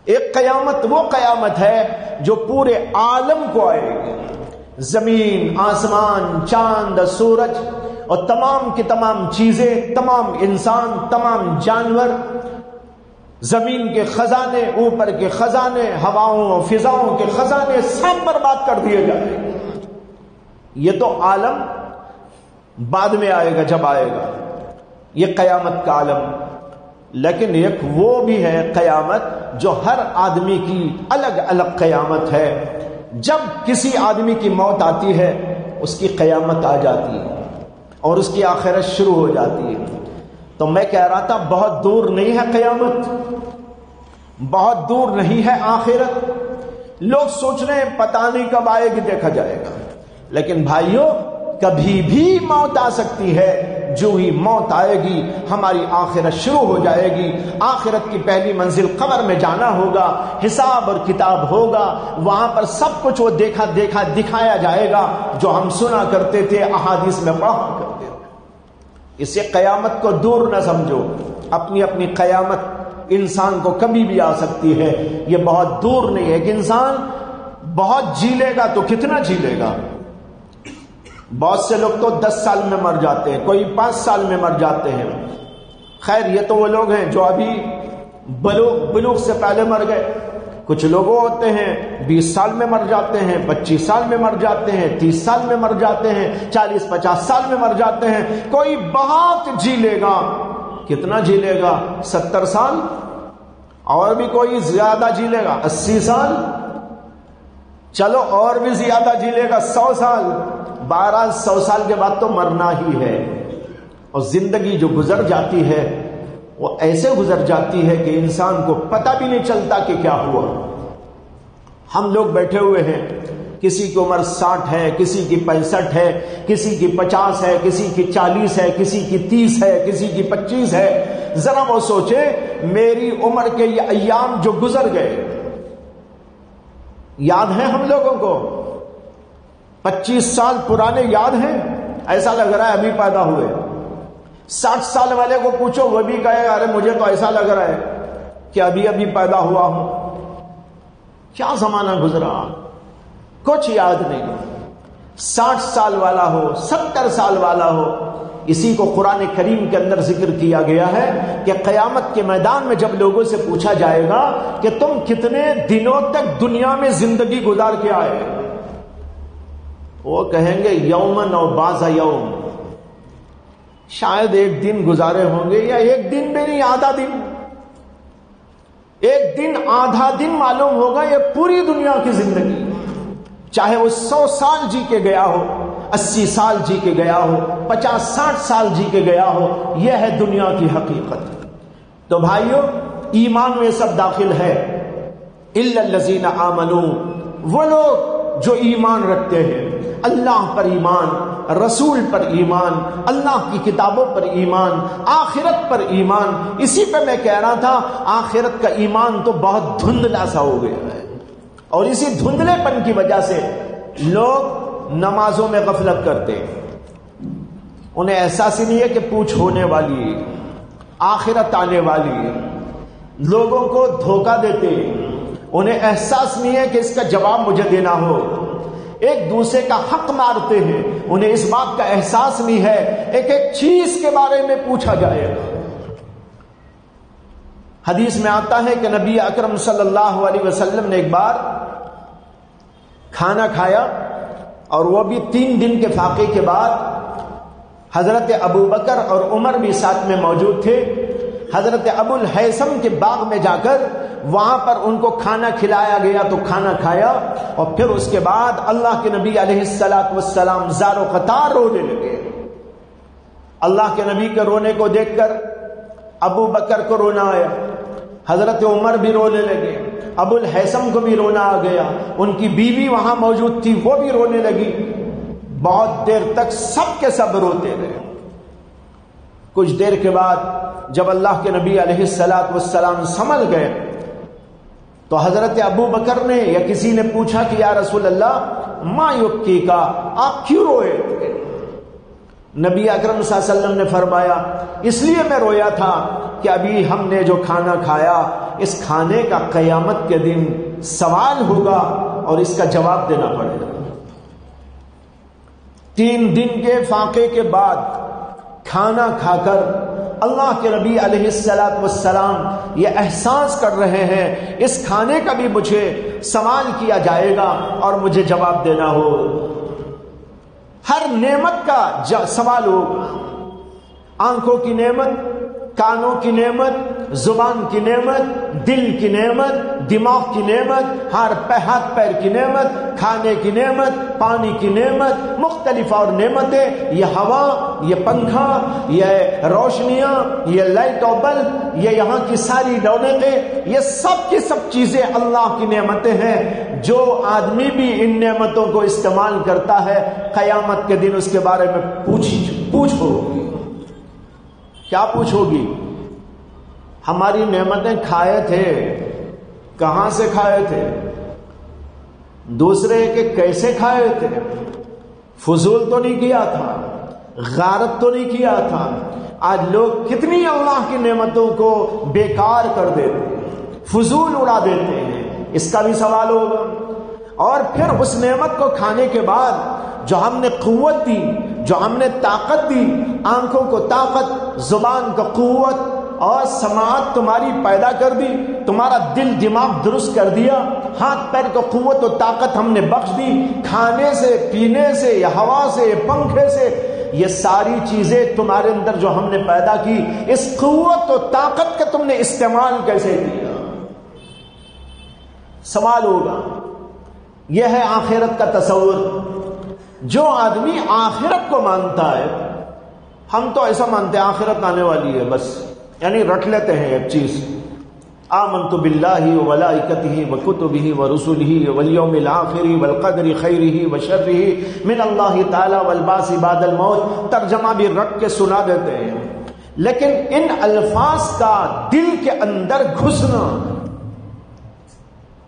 ایک قیامت وہ قیامت ہے جو پورے عالم کو آئے گی، زمین، آسمان، چاند، سورج اور تمام کی تمام چیزیں، تمام انسان، تمام جانور زمین کے خزانے، اوپر کے خزانے، ہواؤں اور فضاؤں کے خزانے سب برباد کر دیے جائیں گے۔ یہ تو عالم بعد میں آئے گا، جب آئے گا یہ قیامت کا عالم۔ لیکن ایک وہ بھی ہے قیامت جو ہر آدمی کی الگ الگ قیامت ہے۔ جب کسی آدمی کی موت آتی ہے اس کی قیامت آ جاتی ہے اور اس کی آخرت شروع ہو جاتی ہے۔ تو میں کہہ رہا تھا بہت دور نہیں ہے قیامت، بہت دور نہیں ہے آخرت۔ لوگ سوچ رہے ہیں پتہ نہیں کب آئے گی، دیکھا جائے گا۔ لیکن بھائیوں، کبھی بھی موت آ سکتی ہے۔ جو ہی موت آئے گی ہماری آخرت شروع ہو جائے گی۔ آخرت کی پہلی منزل قبر میں جانا ہوگا، حساب اور کتاب ہوگا، وہاں پر سب کچھ وہ دیکھا دکھایا جائے گا جو ہم سنا کرتے تھے، احادیث میں پڑھا کرتے تھے۔ اسے قیامت کو دور نہ سمجھو، اپنی اپنی قیامت انسان کو کبھی بھی آ سکتی ہے، یہ بہت دور نہیں ہے۔ کہ انسان بہت جی لے گا تو کتنا جی لے گا؟ بہت سے لوگ تو 10 سال میں مر جاتے ہیں، کوئی 5 سال میں مر جاتے ہیں۔ خیر یہ تو وہ لوگ ہیں جو ابھی بلوغ سے پہلے مر گئے۔ کچھ لوگ ہوتے ہیں 20 سال میں مر جاتے ہیں، 25 سال میں مر جاتے ہیں، 30 سال میں مر جاتے ہیں، 40-50 سال میں مر جاتے ہیں۔ کوئی بہت جی لے گا، کتنا جی لے گا؟ 70 سال، اور بھی کوئی زیادہ جی لے گا 80 سال، چلو اور بھی زیادہ جی لے گا 100 سال۔ 100 سال کے بعد تو مرنا ہی ہے۔ اور زندگی جو گزر جاتی ہے وہ ایسے گزر جاتی ہے کہ انسان کو پتہ بھی نہیں چلتا کہ کیا ہوا۔ ہم لوگ بیٹھے ہوئے ہیں، کسی کی عمر 60 ہے، کسی کی 65 ہے، کسی کی 50 ہے، کسی کی 40 ہے، کسی کی 30 ہے، کسی کی 25 ہے۔ ذرا وہ سوچے میری عمر کے یہ ایام جو گزر گئے یاد ہیں ہم لوگوں کو؟ 25 سال پرانے یاد ہیں؟ ایسا لگ رہا ہے ابھی پیدا ہوئے۔ 60 سال والے کو پوچھو وہ بھی کہے ارے مجھے تو ایسا لگ رہا ہے کہ ابھی پیدا ہوا ہوں۔ کیا زمانہ گزرا، کچھ یاد نہیں۔ 60 سال والا ہو، 70 سال والا ہو، اسی کو قرآن کریم کے اندر ذکر کیا گیا ہے کہ قیامت کے میدان میں جب لوگوں سے پوچھا جائے گا کہ تم کتنے دنوں تک دنیا میں زندگی گزار کے آئے، وہ کہیں گے یومن و بعض یوم، شاید ایک دن گزارے ہوں گے، یا ایک دن بھی نہیں آدھا دن، ایک دن آدھا دن معلوم ہوگا یہ پوری دنیا کی زندگی، چاہے وہ 100 سال جی کے گیا ہو، 80 سال جی کے گیا ہو، 50-60 سال جی کے گیا ہو، یہ ہے دنیا کی حقیقت۔ تو بھائیوں ایمان میں سب داخل ہے، الا الذین آمنوا، وہ لوگ جو ایمان رکھتے ہیں، اللہ پر ایمان، رسول پر ایمان، اللہ کی کتابوں پر ایمان، آخرت پر ایمان۔ اسی پہ میں کہہ رہا تھا آخرت کا ایمان تو بہت دھندلا سا ہو گیا ہے، اور اسی دھندلے پن کی وجہ سے لوگ نمازوں میں غفلت کرتے ہیں۔ انہیں احساس ہی نہیں ہے کہ پوچھ ہونے والی ہے، آخرت آنے والی ہے، لوگوں کو دھوکہ دیتے ہیں، انہیں احساس نہیں ہے کہ اس کا جواب مجھے دینا ہو، ایک دوسرے کا حق مارتے ہیں، انہیں اس بات کا احساس نہیں ہے ایک ایک چیز کے بارے میں پوچھا جائے گا۔ حدیث میں آتا ہے کہ نبی اکرم صلی اللہ علیہ وسلم نے ایک بار کھانا کھایا، اور وہ بھی 3 دن کے فاقے کے بعد حضرت ابو بکر اور عمر بھی ساتھ میں موجود تھے۔ حضرت ابو الہیثم کے باغ میں جا کر وہاں پر ان کو کھانا کھلایا گیا تو کھانا کھایا، اور پھر اس کے بعد اللہ کے نبی علیہ الصلوۃ والسلام زار و قطار رونے لگے۔ اللہ کے نبی کے رونے کو دیکھ کر ابو بکر کو رونا آیا، حضرت عمر بھی رونے لگے، ابو الہیثم کو بھی رونا آ گیا، ان کی بیوی وہاں موجود تھی وہ بھی رونے لگی۔ بہت دیر تک سب کے سب روتے رہے۔ کچھ دیر کے بعد جب اللہ کے نبی علیہ الصلوۃ والسلام سنبھل گئے تو حضرت ابو بکر نے یا کسی نے پوچھا کہ یا رسول اللہ ما یبکی کا، آپ کیوں روئے؟ نبی اکرم صلی اللہ علیہ وسلم نے فرمایا اس لیے میں رویا تھا کہ ابھی ہم نے جو کھانا کھایا اس کھانے کا قیامت کے دن سوال ہوگا اور اس کا جواب دینا پڑے گا۔ 3 دن کے فاقے کے بعد کھانا کھا کر اللہ کے نبی علیہ الصلوۃ والسلام یہ احساس کر رہے ہیں اس کھانے کا بھی مجھے سوال کیا جائے گا اور مجھے جواب دینا ہو. ہر نعمت کا سوال ہوگا. آنکھوں کی نعمت، کانوں کی نعمت، زبان کی نعمت، دل کی نعمت، دماغ کی نعمت، ہاتھ پیر کی نعمت، کھانے کی نعمت، پانی کی نعمت، مختلف اور نعمتیں، یہ ہوا، یہ پنکھا، یہ روشنیاں، یہ لائٹ و بلب، یہ یہاں کی ساری دولتیں، یہ سب کی سب چیزیں اللہ کی نعمتیں ہیں. جو آدمی بھی ان نعمتوں کو استعمال کرتا ہے قیامت کے دن اس کے بارے میں پوچھو. کیا پوچھو گی؟ ہماری نعمتیں کھائے تھے، کہاں سے کھائے تھے؟ دوسرے کے کیسے کھائے تھے؟ فضول تو نہیں کیا تھا، غارت تو نہیں کیا تھا. آج لوگ کتنی اللہ کی نعمتوں کو بیکار کر دیتے ہیں، فضول اڑا دیتے ہیں. اس کا بھی سوال ہوگا. اور پھر اس نعمت کو کھانے کے بعد جو ہم نے قوت دی، جو ہم نے طاقت دی، آنکھوں کو طاقت، زبان کو قوت اور سماعت تمہاری پیدا کر دی، تمہارا دل دماغ درست کر دیا، ہاتھ پیر کو قوت و طاقت ہم نے بخش دی، کھانے سے، پینے سے، یا ہوا سے، پنکھے سے، یہ ساری چیزیں تمہارے اندر جو ہم نے پیدا کی، اس قوت و طاقت کا تم نے استعمال کیسے کیا؟ سوال ہوگا. یہ ہے آخرت کا تصور. جو آدمی آخرت کو مانتا ہے، ہم تو ایسا مانتے ہیں آخرت آنے والی ہے بس، یعنی رٹ لیتے ہیں ایک چیز. آمنت باللہ وملائکتہ وکتبہ ورسلہ والیوم الآخر والقدر خیرہ وشرہ من اللہ تعالی والبعث بعد الموت. ترجمہ بھی رٹ کے سنا دیتے ہیں، لیکن ان الفاظ کا دل کے اندر گھسنا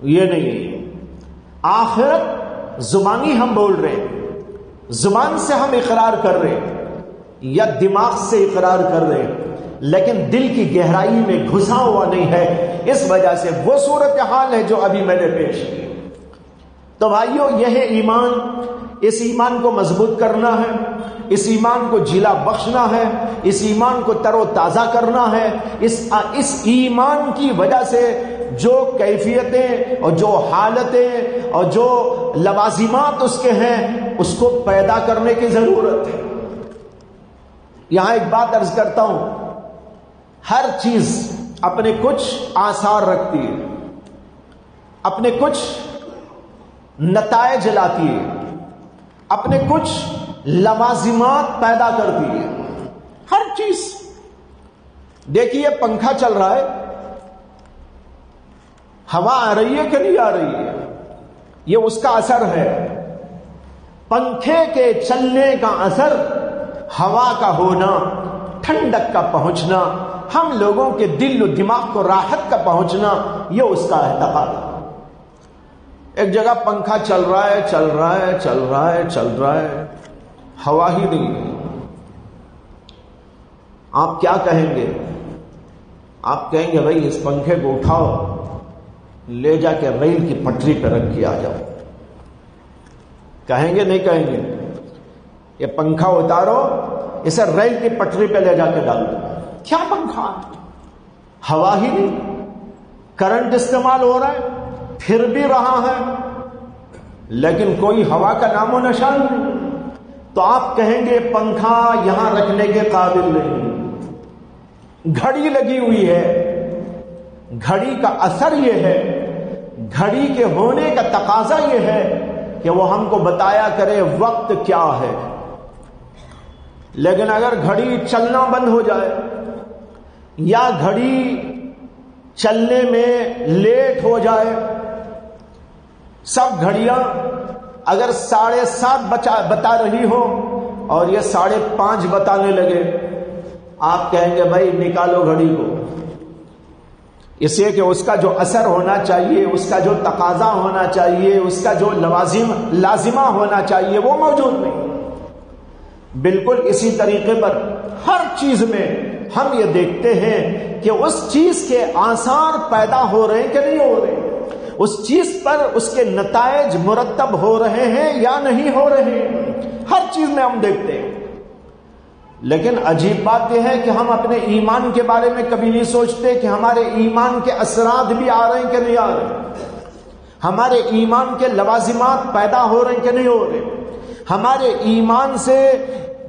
یہ نہیں. آخرت زبانی ہم بول رہے ہیں، زبان سے ہم اقرار کر رہے ہیں یا دماغ سے اقرار کر رہے ہیں، لیکن دل کی گہرائی میں گھسا ہوا نہیں ہے. اس وجہ سے وہ صورتحال ہے جو ابھی میں نے پیش کی. تو بھائیو، یہ ہے ایمان. اس ایمان کو مضبوط کرنا ہے، اس ایمان کو جلا بخشنا ہے، اس ایمان کو تر و تازہ کرنا ہے. اس ایمان کی وجہ سے جو کیفیتیں اور جو حالتیں اور جو لوازمات اس کے ہیں اس کو پیدا کرنے کی ضرورت ہے. یہاں ایک بات عرض کرتا ہوں، ہر چیز اپنے کچھ آثار رکھتی ہے، اپنے کچھ نتائج لاتی ہے، اپنے کچھ لوازمات پیدا کرتی ہے. ہر چیز. دیکھیے پنکھا چل رہا ہے، ہوا آ رہی ہے کہ نہیں آ رہی ہے؟ یہ اس کا اثر ہے. پنکھے کے چلنے کا اثر ہوا کا ہونا، ٹھنڈک کا پہنچنا، ہم لوگوں کے دل و دماغ کو راحت کا پہنچنا، یہ اس کا اعتقاد ہے. ایک جگہ پنکھا چل رہا ہے، چل رہا ہے، چل رہا ہے، چل رہا ہے، ہوا ہی نہیں ہے. آپ کیا کہیں گے؟ آپ کہیں گے بھائی اس پنکھے کو اٹھاؤ، لے جا کے ریل کی پٹری پہ رکھ کے آ جاؤ. کہیں گے نہیں کہیں گے؟ یہ پنکھا اتارو، اسے ریل کی پٹری پہ لے جا کے ڈال دو. کیا پنکھا؟ ہوا ہی نہیں. کرنٹ استعمال ہو رہا ہے، پھر بھی رہا ہے، لیکن کوئی ہوا کا نام و نشان نہیں. تو آپ کہیں گے پنکھا یہاں رکھنے کے قابل نہیں. گھڑی لگی ہوئی ہے، گھڑی کا اثر یہ ہے، گھڑی کے ہونے کا تقاضا یہ ہے کہ وہ ہم کو بتایا کرے وقت کیا ہے. لیکن اگر گھڑی چلنا بند ہو جائے یا گھڑی چلنے میں لیٹ ہو جائے، سب گھڑیاں اگر 7:30 بتا رہی ہو اور یہ 5:30 بتانے لگے، آپ کہیں گے بھائی نکالو گھڑی کو. اس لیے کہ اس کا جو اثر ہونا چاہیے، اس کا جو تقاضا ہونا چاہیے، اس کا جو لازمہ ہونا چاہیے وہ موجود نہیں. بالکل اسی طریقے پر ہر چیز میں ہم یہ دیکھتے ہیں کہ اس چیز کے آثار پیدا ہو رہے ہیں کہ نہیں ہو رہے ہیں، اس چیز پر اس کے نتائج مرتب ہو رہے ہیں یا نہیں ہو رہے ہیں. ہر چیز میں ہم دیکھتے ہیں. لیکن عجیب بات یہ ہے کہ ہم اپنے ایمان کے بارے میں کبھی نہیں سوچتے کہ ہمارے ایمان کے اثرات بھی آ رہے ہیں کہ نہیں آ رہے، ہمارے ایمان کے لوازمات پیدا ہو رہے ہیں کہ نہیں ہو رہے، ہمارے ایمان سے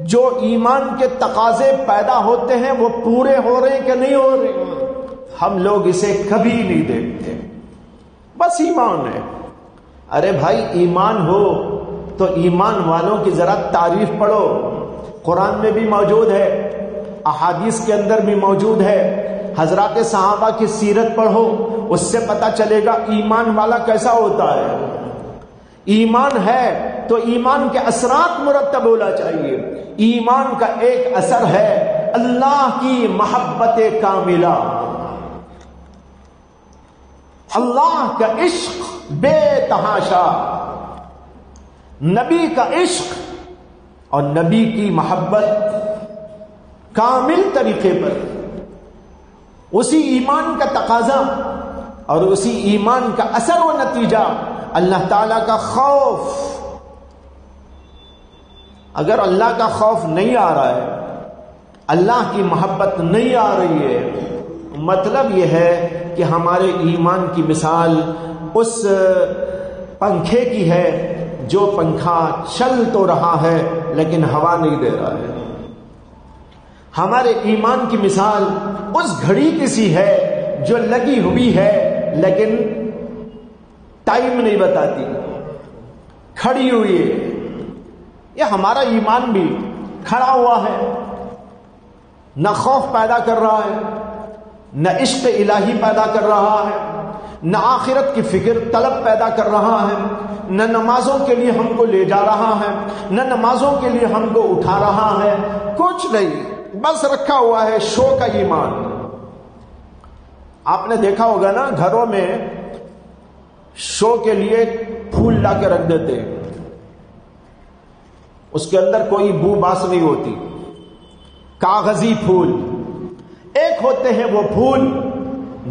جو ایمان کے تقاضے پیدا ہوتے ہیں وہ پورے ہو رہے ہیں کہ نہیں ہو رہے۔ ہم لوگ اسے کبھی نہیں دیکھتے، بس ایمان ہے۔ ارے بھائی ایمان ہو تو ایمان والوں کی ذرا تعریف پڑھو، قرآن میں بھی موجود ہے، احادیث کے اندر بھی موجود ہے، حضرات صحابہ کی سیرت پڑھو، اس سے پتہ چلے گا ایمان والا کیسا ہوتا ہے۔ ایمان ہے تو ایمان کے اثرات مرتب ہونا چاہیے۔ ایمان کا ایک اثر ہے اللہ کی محبت کاملہ، اللہ کا عشق بے تحاشا، نبی کا عشق اور نبی کی محبت کامل طریقے پر، اسی ایمان کا تقاضا اور اسی ایمان کا اثر و نتیجہ اللہ تعالی کا خوف۔ اگر اللہ کا خوف نہیں آ رہا ہے، اللہ کی محبت نہیں آ رہی ہے، مطلب یہ ہے کہ ہمارے ایمان کی مثال اس پنکھے کی ہے جو پنکھا چل تو رہا ہے لیکن ہوا نہیں دے رہا ہے۔ ہمارے ایمان کی مثال اس گھڑی کی سی ہے جو لگی ہوئی ہے لیکن ٹائم نہیں بتاتی، کھڑی ہوئی ہے۔ یہ ہمارا ایمان بھی کھڑا ہوا ہے، نہ خوف پیدا کر رہا ہے، نہ عشق الہی پیدا کر رہا ہے، نہ آخرت کی فکر طلب پیدا کر رہا ہے، نہ نمازوں کے لیے ہم کو لے جا رہا ہے، نہ نمازوں کے لیے ہم کو اٹھا رہا ہے، کچھ نہیں، بس رکھا ہوا ہے شو کا ایمان۔ آپ نے دیکھا ہوگا نا گھروں میں شو کے لیے پھول لا کے رکھ دیتے ہیں، اس کے اندر کوئی بو باس نہیں ہوتی، کاغذی پھول۔ ایک ہوتے ہیں وہ پھول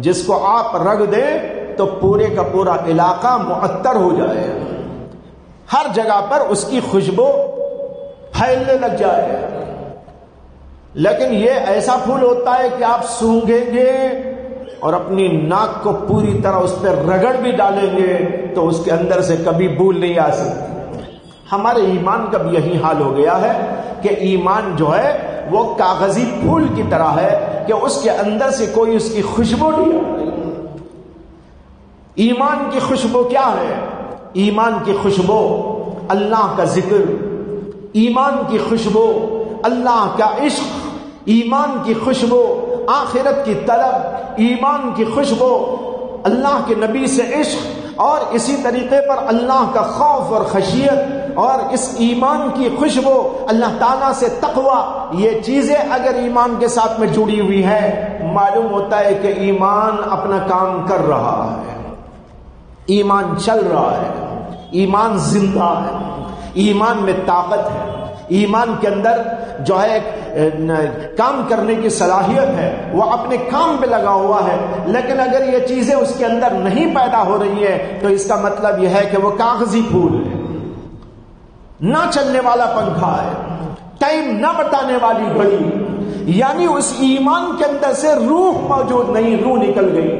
جس کو آپ رکھ دیں تو پورے کا پورا علاقہ معطر ہو جائے، ہر جگہ پر اس کی خوشبو پھیلنے لگ جائے۔ لیکن یہ ایسا پھول ہوتا ہے کہ آپ سونگھیں گے اور اپنی ناک کو پوری طرح اس پہ رگڑ بھی ڈالیں گے تو اس کے اندر سے کبھی بول نہیں آ سکتی۔ ہمارے ایمان کا بھی یہی حال ہو گیا ہے کہ ایمان جو ہے وہ کاغذی پھول کی طرح ہے کہ اس کے اندر سے کوئی اس کی خوشبو نہیں آ رہی۔ ایمان کی خوشبو کیا ہے؟ ایمان کی خوشبو اللہ کا ذکر، ایمان کی خوشبو اللہ کا عشق، ایمان کی خوشبو آخرت کی طلب، ایمان کی خوشبو اللہ کے نبی سے عشق، اور اسی طریقے پر اللہ کا خوف اور خشیت، اور اس ایمان کی خوشبو اللہ تعالیٰ سے تقوی۔ یہ چیزیں اگر ایمان کے ساتھ میں جڑی ہوئی ہے، معلوم ہوتا ہے کہ ایمان اپنا کام کر رہا ہے، ایمان چل رہا ہے، ایمان زندہ ہے، ایمان میں طاقت ہے، ایمان کے اندر جو ہے کام کرنے کی صلاحیت ہے، وہ اپنے کام پہ لگا ہوا ہے۔ لیکن اگر یہ چیزیں اس کے اندر نہیں پیدا ہو رہی ہیں تو اس کا مطلب یہ ہے کہ وہ کاغذی پھول ہے، نہ چلنے والا پنکھا ہے، ٹائم نہ بتانے والی گھڑی، یعنی اس ایمان کے اندر سے روح موجود نہیں، روح نکل گئی۔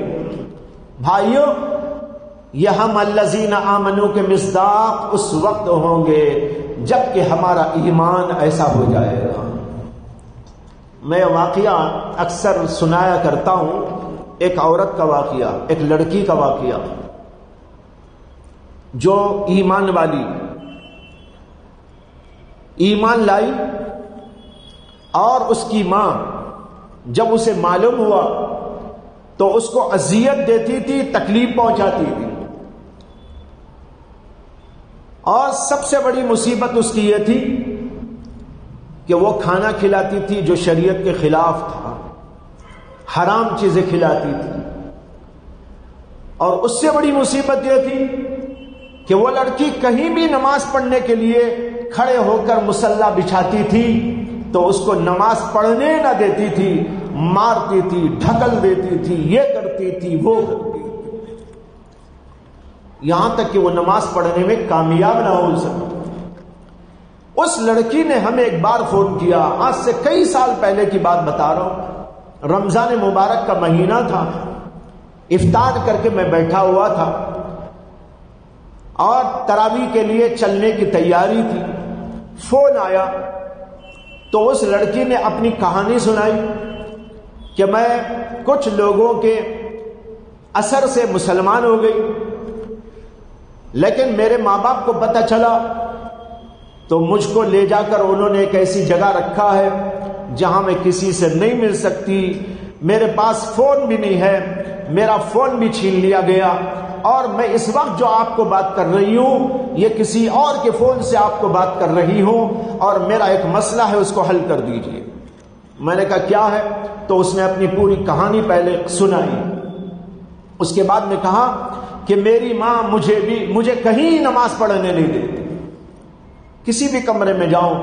بھائیو، یہ ہم الذین آمنوا کے مصداق اس وقت ہوں گے جب کہ ہمارا ایمان ایسا ہو جائے گا۔ میں واقعہ اکثر سنایا کرتا ہوں، ایک عورت کا واقعہ، ایک لڑکی کا واقعہ، جو ایمان والی ایمان لائی، اور اس کی ماں جب اسے معلوم ہوا تو اس کو اذیت دیتی تھی، تکلیف پہنچاتی تھی، اور سب سے بڑی مصیبت اس کی یہ تھی کہ وہ کھانا کھلاتی تھی جو شریعت کے خلاف تھا، حرام چیزیں کھلاتی تھی، اور اس سے بڑی مصیبت یہ تھی کہ وہ لڑکی کہیں بھی نماز پڑھنے کے لیے کھڑے ہو کر مصلی بچھاتی تھی تو اس کو نماز پڑھنے نہ دیتی تھی، مارتی تھی، ڈھکل دیتی تھی، یہ کرتی تھی، وہ کرتی تھی، یہاں تک کہ وہ نماز پڑھنے میں کامیاب نہ ہو سکتی۔ اس لڑکی نے ہمیں ایک بار فون کیا، آج سے کئی سال پہلے کی بات بتا رہا ہوں، رمضان مبارک کا مہینہ تھا، افطار کر کے میں بیٹھا ہوا تھا اور تراویح کے لیے چلنے کی تیاری تھی، فون آیا تو اس لڑکی نے اپنی کہانی سنائی کہ میں کچھ لوگوں کے اثر سے مسلمان ہو گئی، لیکن میرے ماں باپ کو پتہ چلا تو مجھ کو لے جا کر انہوں نے ایک ایسی جگہ رکھا ہے جہاں میں کسی سے نہیں مل سکتی، میرے پاس فون بھی نہیں ہے، میرا فون بھی چھین لیا گیا، اور میں اس وقت جو آپ کو بات کر رہی ہوں یہ کسی اور کے فون سے آپ کو بات کر رہی ہوں، اور میرا ایک مسئلہ ہے، اس کو حل کر دیجیے۔ میں نے کہا کیا ہے؟ تو اس نے اپنی پوری کہانی پہلے سنائی، اس کے بعد میں کہا کہ میری ماں مجھے کہیں نماز پڑھنے نہیں دیتی، کسی بھی کمرے میں جاؤں،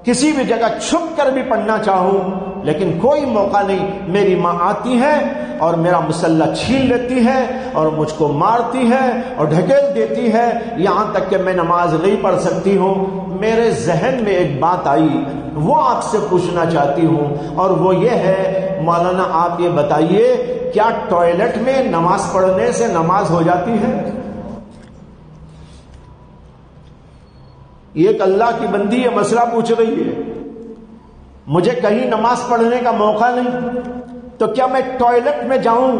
کسی بھی جگہ چھپ کر بھی پڑھنا چاہوں، لیکن کوئی موقع نہیں، میری ماں آتی ہے اور میرا مسلح چھین لیتی ہے اور مجھ کو مارتی ہے اور ڈھکیل دیتی ہے، یہاں تک کہ میں نماز نہیں پڑھ سکتی ہوں۔ میرے ذہن میں ایک بات آئی، وہ آپ سے پوچھنا چاہتی ہوں، اور وہ یہ ہے مولانا آپ یہ بتائیے کیا ٹوائلٹ میں نماز پڑھنے سے نماز ہو جاتی ہے؟ یہ ایک اللہ کی بندی یہ مسئلہ پوچھ رہی ہے، مجھے کہیں نماز پڑھنے کا موقع نہیں، تو کیا میں ٹوائلٹ میں جاؤں؟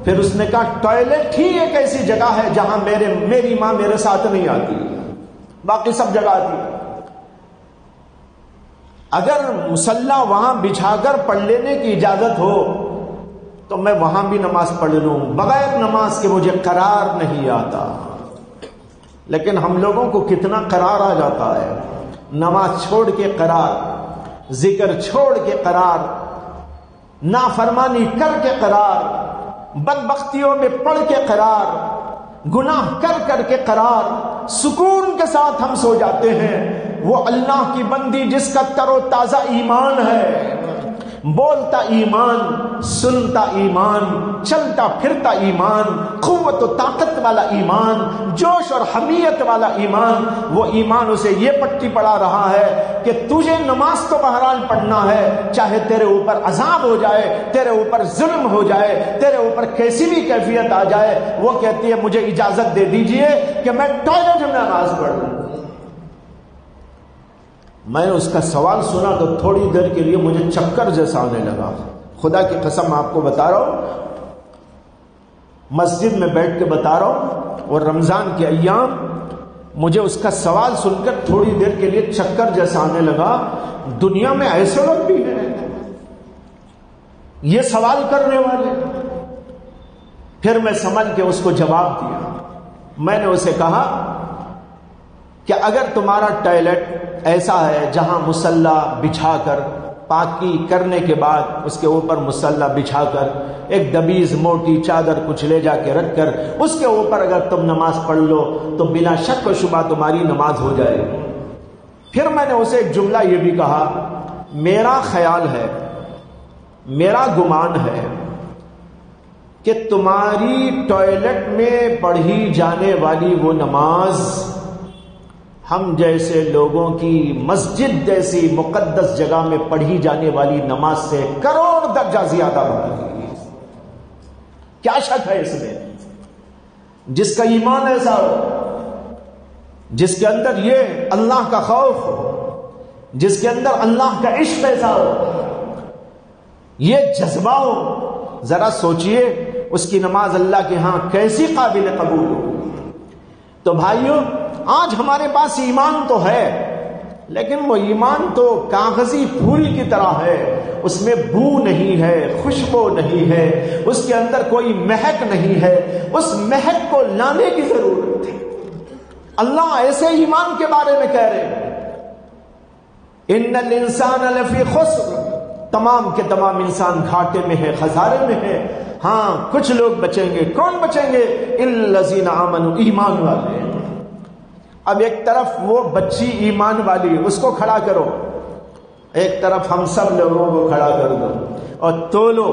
پھر اس نے کہا ٹوائلٹ ہی ایک ایسی جگہ ہے جہاں میری ماں میرے ساتھ نہیں آتی، باقی سب جگہ آتی ہے۔ اگر مصلی وہاں بچھا کر پڑھ لینے کی اجازت ہو تو میں وہاں بھی نماز پڑھ لوں بغیر نماز کے، مجھے قرار نہیں آتا۔ لیکن ہم لوگوں کو کتنا قرار آ جاتا ہے، نماز چھوڑ کے قرار، ذکر چھوڑ کے قرار، نافرمانی کر کے قرار، بدبختیوں میں پڑھ کے قرار، گناہ کر کے قرار، سکون کے ساتھ ہم سو جاتے ہیں۔ وہ اللہ کی بندی جس کا تر و تازہ ایمان ہے، بولتا ایمان، سنتا ایمان، چلتا پھرتا ایمان، قوت و طاقت والا ایمان، جوش اور حمیت والا ایمان، وہ ایمان اسے یہ پٹی پڑا رہا ہے کہ تجھے نماز تو بہرحال پڑھنا ہے، چاہے تیرے اوپر عذاب ہو جائے، تیرے اوپر ظلم ہو جائے، تیرے اوپر کیسی بھی کیفیت آ جائے۔ وہ کہتی ہے مجھے اجازت دے دیجئے کہ میں ٹوائلٹ میں نماز پڑھ لوں۔ میں نے اس کا سوال سنا تو تھوڑی دیر کے لیے مجھے چکر جیسا آنے لگا، خدا کی قسم آپ کو بتا رہا ہوں، مسجد میں بیٹھ کے بتا رہا ہوں، اور رمضان کے ایام مجھے اس کا سوال سن کر تھوڑی دیر کے لیے چکر جیسا آنے لگا۔ دنیا میں ایسے لوگ بھی ہیں یہ سوال کرنے والے؟ پھر میں سمجھ کے اس کو جواب دیا، میں نے اسے کہا کہ اگر تمہارا ٹوائلٹ ایسا ہے جہاں مصلی بچھا کر پاکی کرنے کے بعد اس کے اوپر مصلی بچھا کر ایک دبیز موٹی چادر کچھ لے جا کے رکھ کر اس کے اوپر اگر تم نماز پڑھ لو تو بلا شک و شبہ تمہاری نماز ہو جائے گی۔ پھر میں نے اسے ایک جملہ یہ بھی کہا، میرا خیال ہے، میرا گمان ہے کہ تمہاری ٹوائلٹ میں پڑھی جانے والی وہ نماز ہم جیسے لوگوں کی مسجد جیسی مقدس جگہ میں پڑھی جانے والی نماز سے کروڑ درجہ زیادہ ہوگی۔ کیا شک ہے اس میں؟ جس کا ایمان ایسا ہو، جس کے اندر یہ اللہ کا خوف ہو، جس کے اندر اللہ کا عشق ایسا ہو، یہ جذبہ ہو، ذرا سوچئے اس کی نماز اللہ کے ہاں کیسی قابل قبول ہو۔ تو بھائیوں، آج ہمارے پاس ایمان تو ہے، لیکن وہ ایمان تو کاغذی پھول کی طرح ہے، اس میں بو نہیں ہے، خوشبو نہیں ہے، اس کے اندر کوئی مہک نہیں ہے، اس مہک کو لانے کی ضرورت ہے۔ اللہ ایسے ایمان کے بارے میں کہہ رہے ہیں، ان الانسان لفی خسر، تمام کے تمام انسان گھاٹے میں ہے، خسارے میں ہے۔ ہاں کچھ لوگ بچیں گے، کون بچیں گے؟ الذین آمنوا، ایمان والے۔ اب ایک طرف وہ بچی ایمان والی، اس کو کھڑا کرو، ایک طرف ہم سب لوگوں کو کھڑا کر دو اور تولو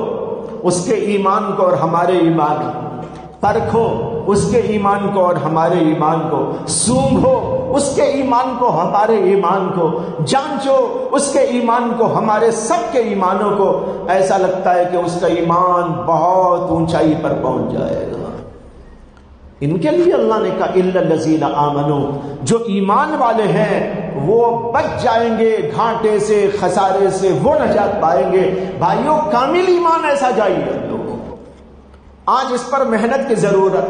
اس کے ایمان کو اور ہمارے ایمان کو، پرکھو اس کے ایمان کو اور ہمارے ایمان کو، سونگھو اس کے ایمان کو ہمارے ایمان کو، جانچو اس کے ایمان کو ہمارے سب کے ایمانوں کو. ایسا لگتا ہے کہ اس کا ایمان بہت اونچائی پر پہنچ جائے گا. ان کے لیے اللہ نے کہا الا الذین آمنوا، جو ایمان والے ہیں وہ بچ جائیں گے گھاٹے سے، خسارے سے، وہ نجات پائیں گے. بھائیوں، کامل ایمان ایسا چاہیے لوگوں کو. آج اس پر محنت کی ضرورت.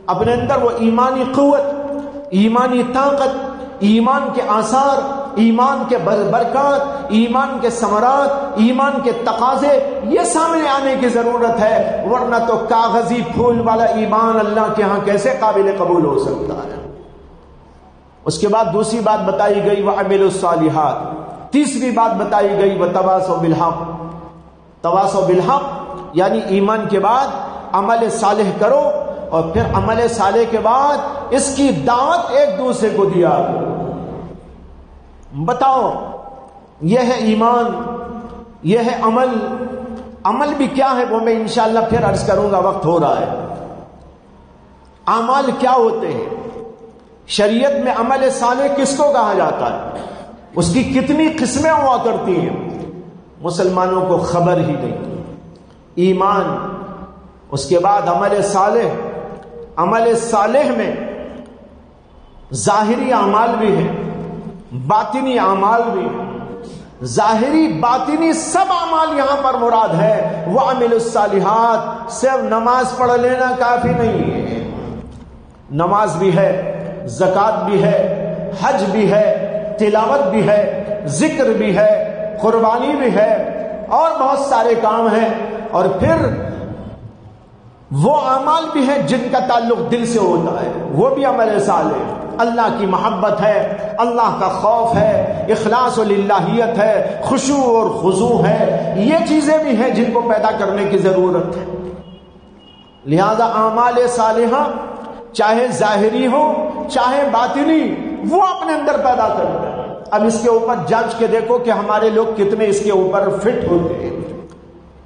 اپنے اندر وہ ایمانی قوت، ایمانی طاقت، ایمان کے آثار، ایمان کے برکات، ایمان کے ثمرات، ایمان کے تقاضے، یہ سامنے آنے کی ضرورت ہے. ورنہ تو کاغذی پھول والا ایمان اللہ کے ہاں کیسے قابل قبول ہو سکتا ہے. اس کے بعد دوسری بات بتائی گئی وَعَمِلُوا الصَّالِحَاتِ. تیسری بات بتائی گئی وَتَوَاصَوْا بِالْحَقِّ. تواصوا بالحق یعنی ایمان کے بعد عمل صالح کرو، اور پھر عمل صالح کے بعد اس کی دعوت ایک دوسرے کو دیا کرو. بتاؤ، یہ ہے ایمان، یہ ہے عمل. عمل بھی کیا ہے وہ میں انشاءاللہ پھر عرض کروں گا، وقت ہو رہا ہے. اعمال کیا ہوتے ہیں؟ شریعت میں عمل صالح کس کو کہا جاتا ہے؟ اس کی کتنی قسمیں ہوا کرتی ہیں؟ مسلمانوں کو خبر ہی نہیں. ایمان، اس کے بعد عمل صالح. عمل صالح میں ظاہری اعمال بھی ہیں، باطنی اعمال بھی ہیں. ظاہری باطنی سب اعمال یہاں پر مراد ہے. وَعَمِلُوا الصَّالِحَاتِ صرف نماز پڑھ لینا کافی نہیں ہے. نماز بھی ہے، زکوٰۃ بھی ہے، حج بھی ہے، تلاوت بھی ہے، ذکر بھی ہے، قربانی بھی ہے، اور بہت سارے کام ہیں. اور پھر وہ اعمال بھی ہیں جن کا تعلق دل سے ہوتا ہے، وہ بھی عمل صالح. اللہ کی محبت ہے، اللہ کا خوف ہے، اخلاص و للہیت ہے، خشوع اور خضوع ہے. یہ چیزیں بھی ہیں جن کو پیدا کرنے کی ضرورت ہے. لہذا اعمال صالحہ چاہے ظاہری ہو چاہے باطنی، وہ اپنے اندر پیدا کرتے ہیں. اب اس کے اوپر جانچ کے دیکھو کہ ہمارے لوگ کتنے اس کے اوپر فٹ ہوتے ہیں.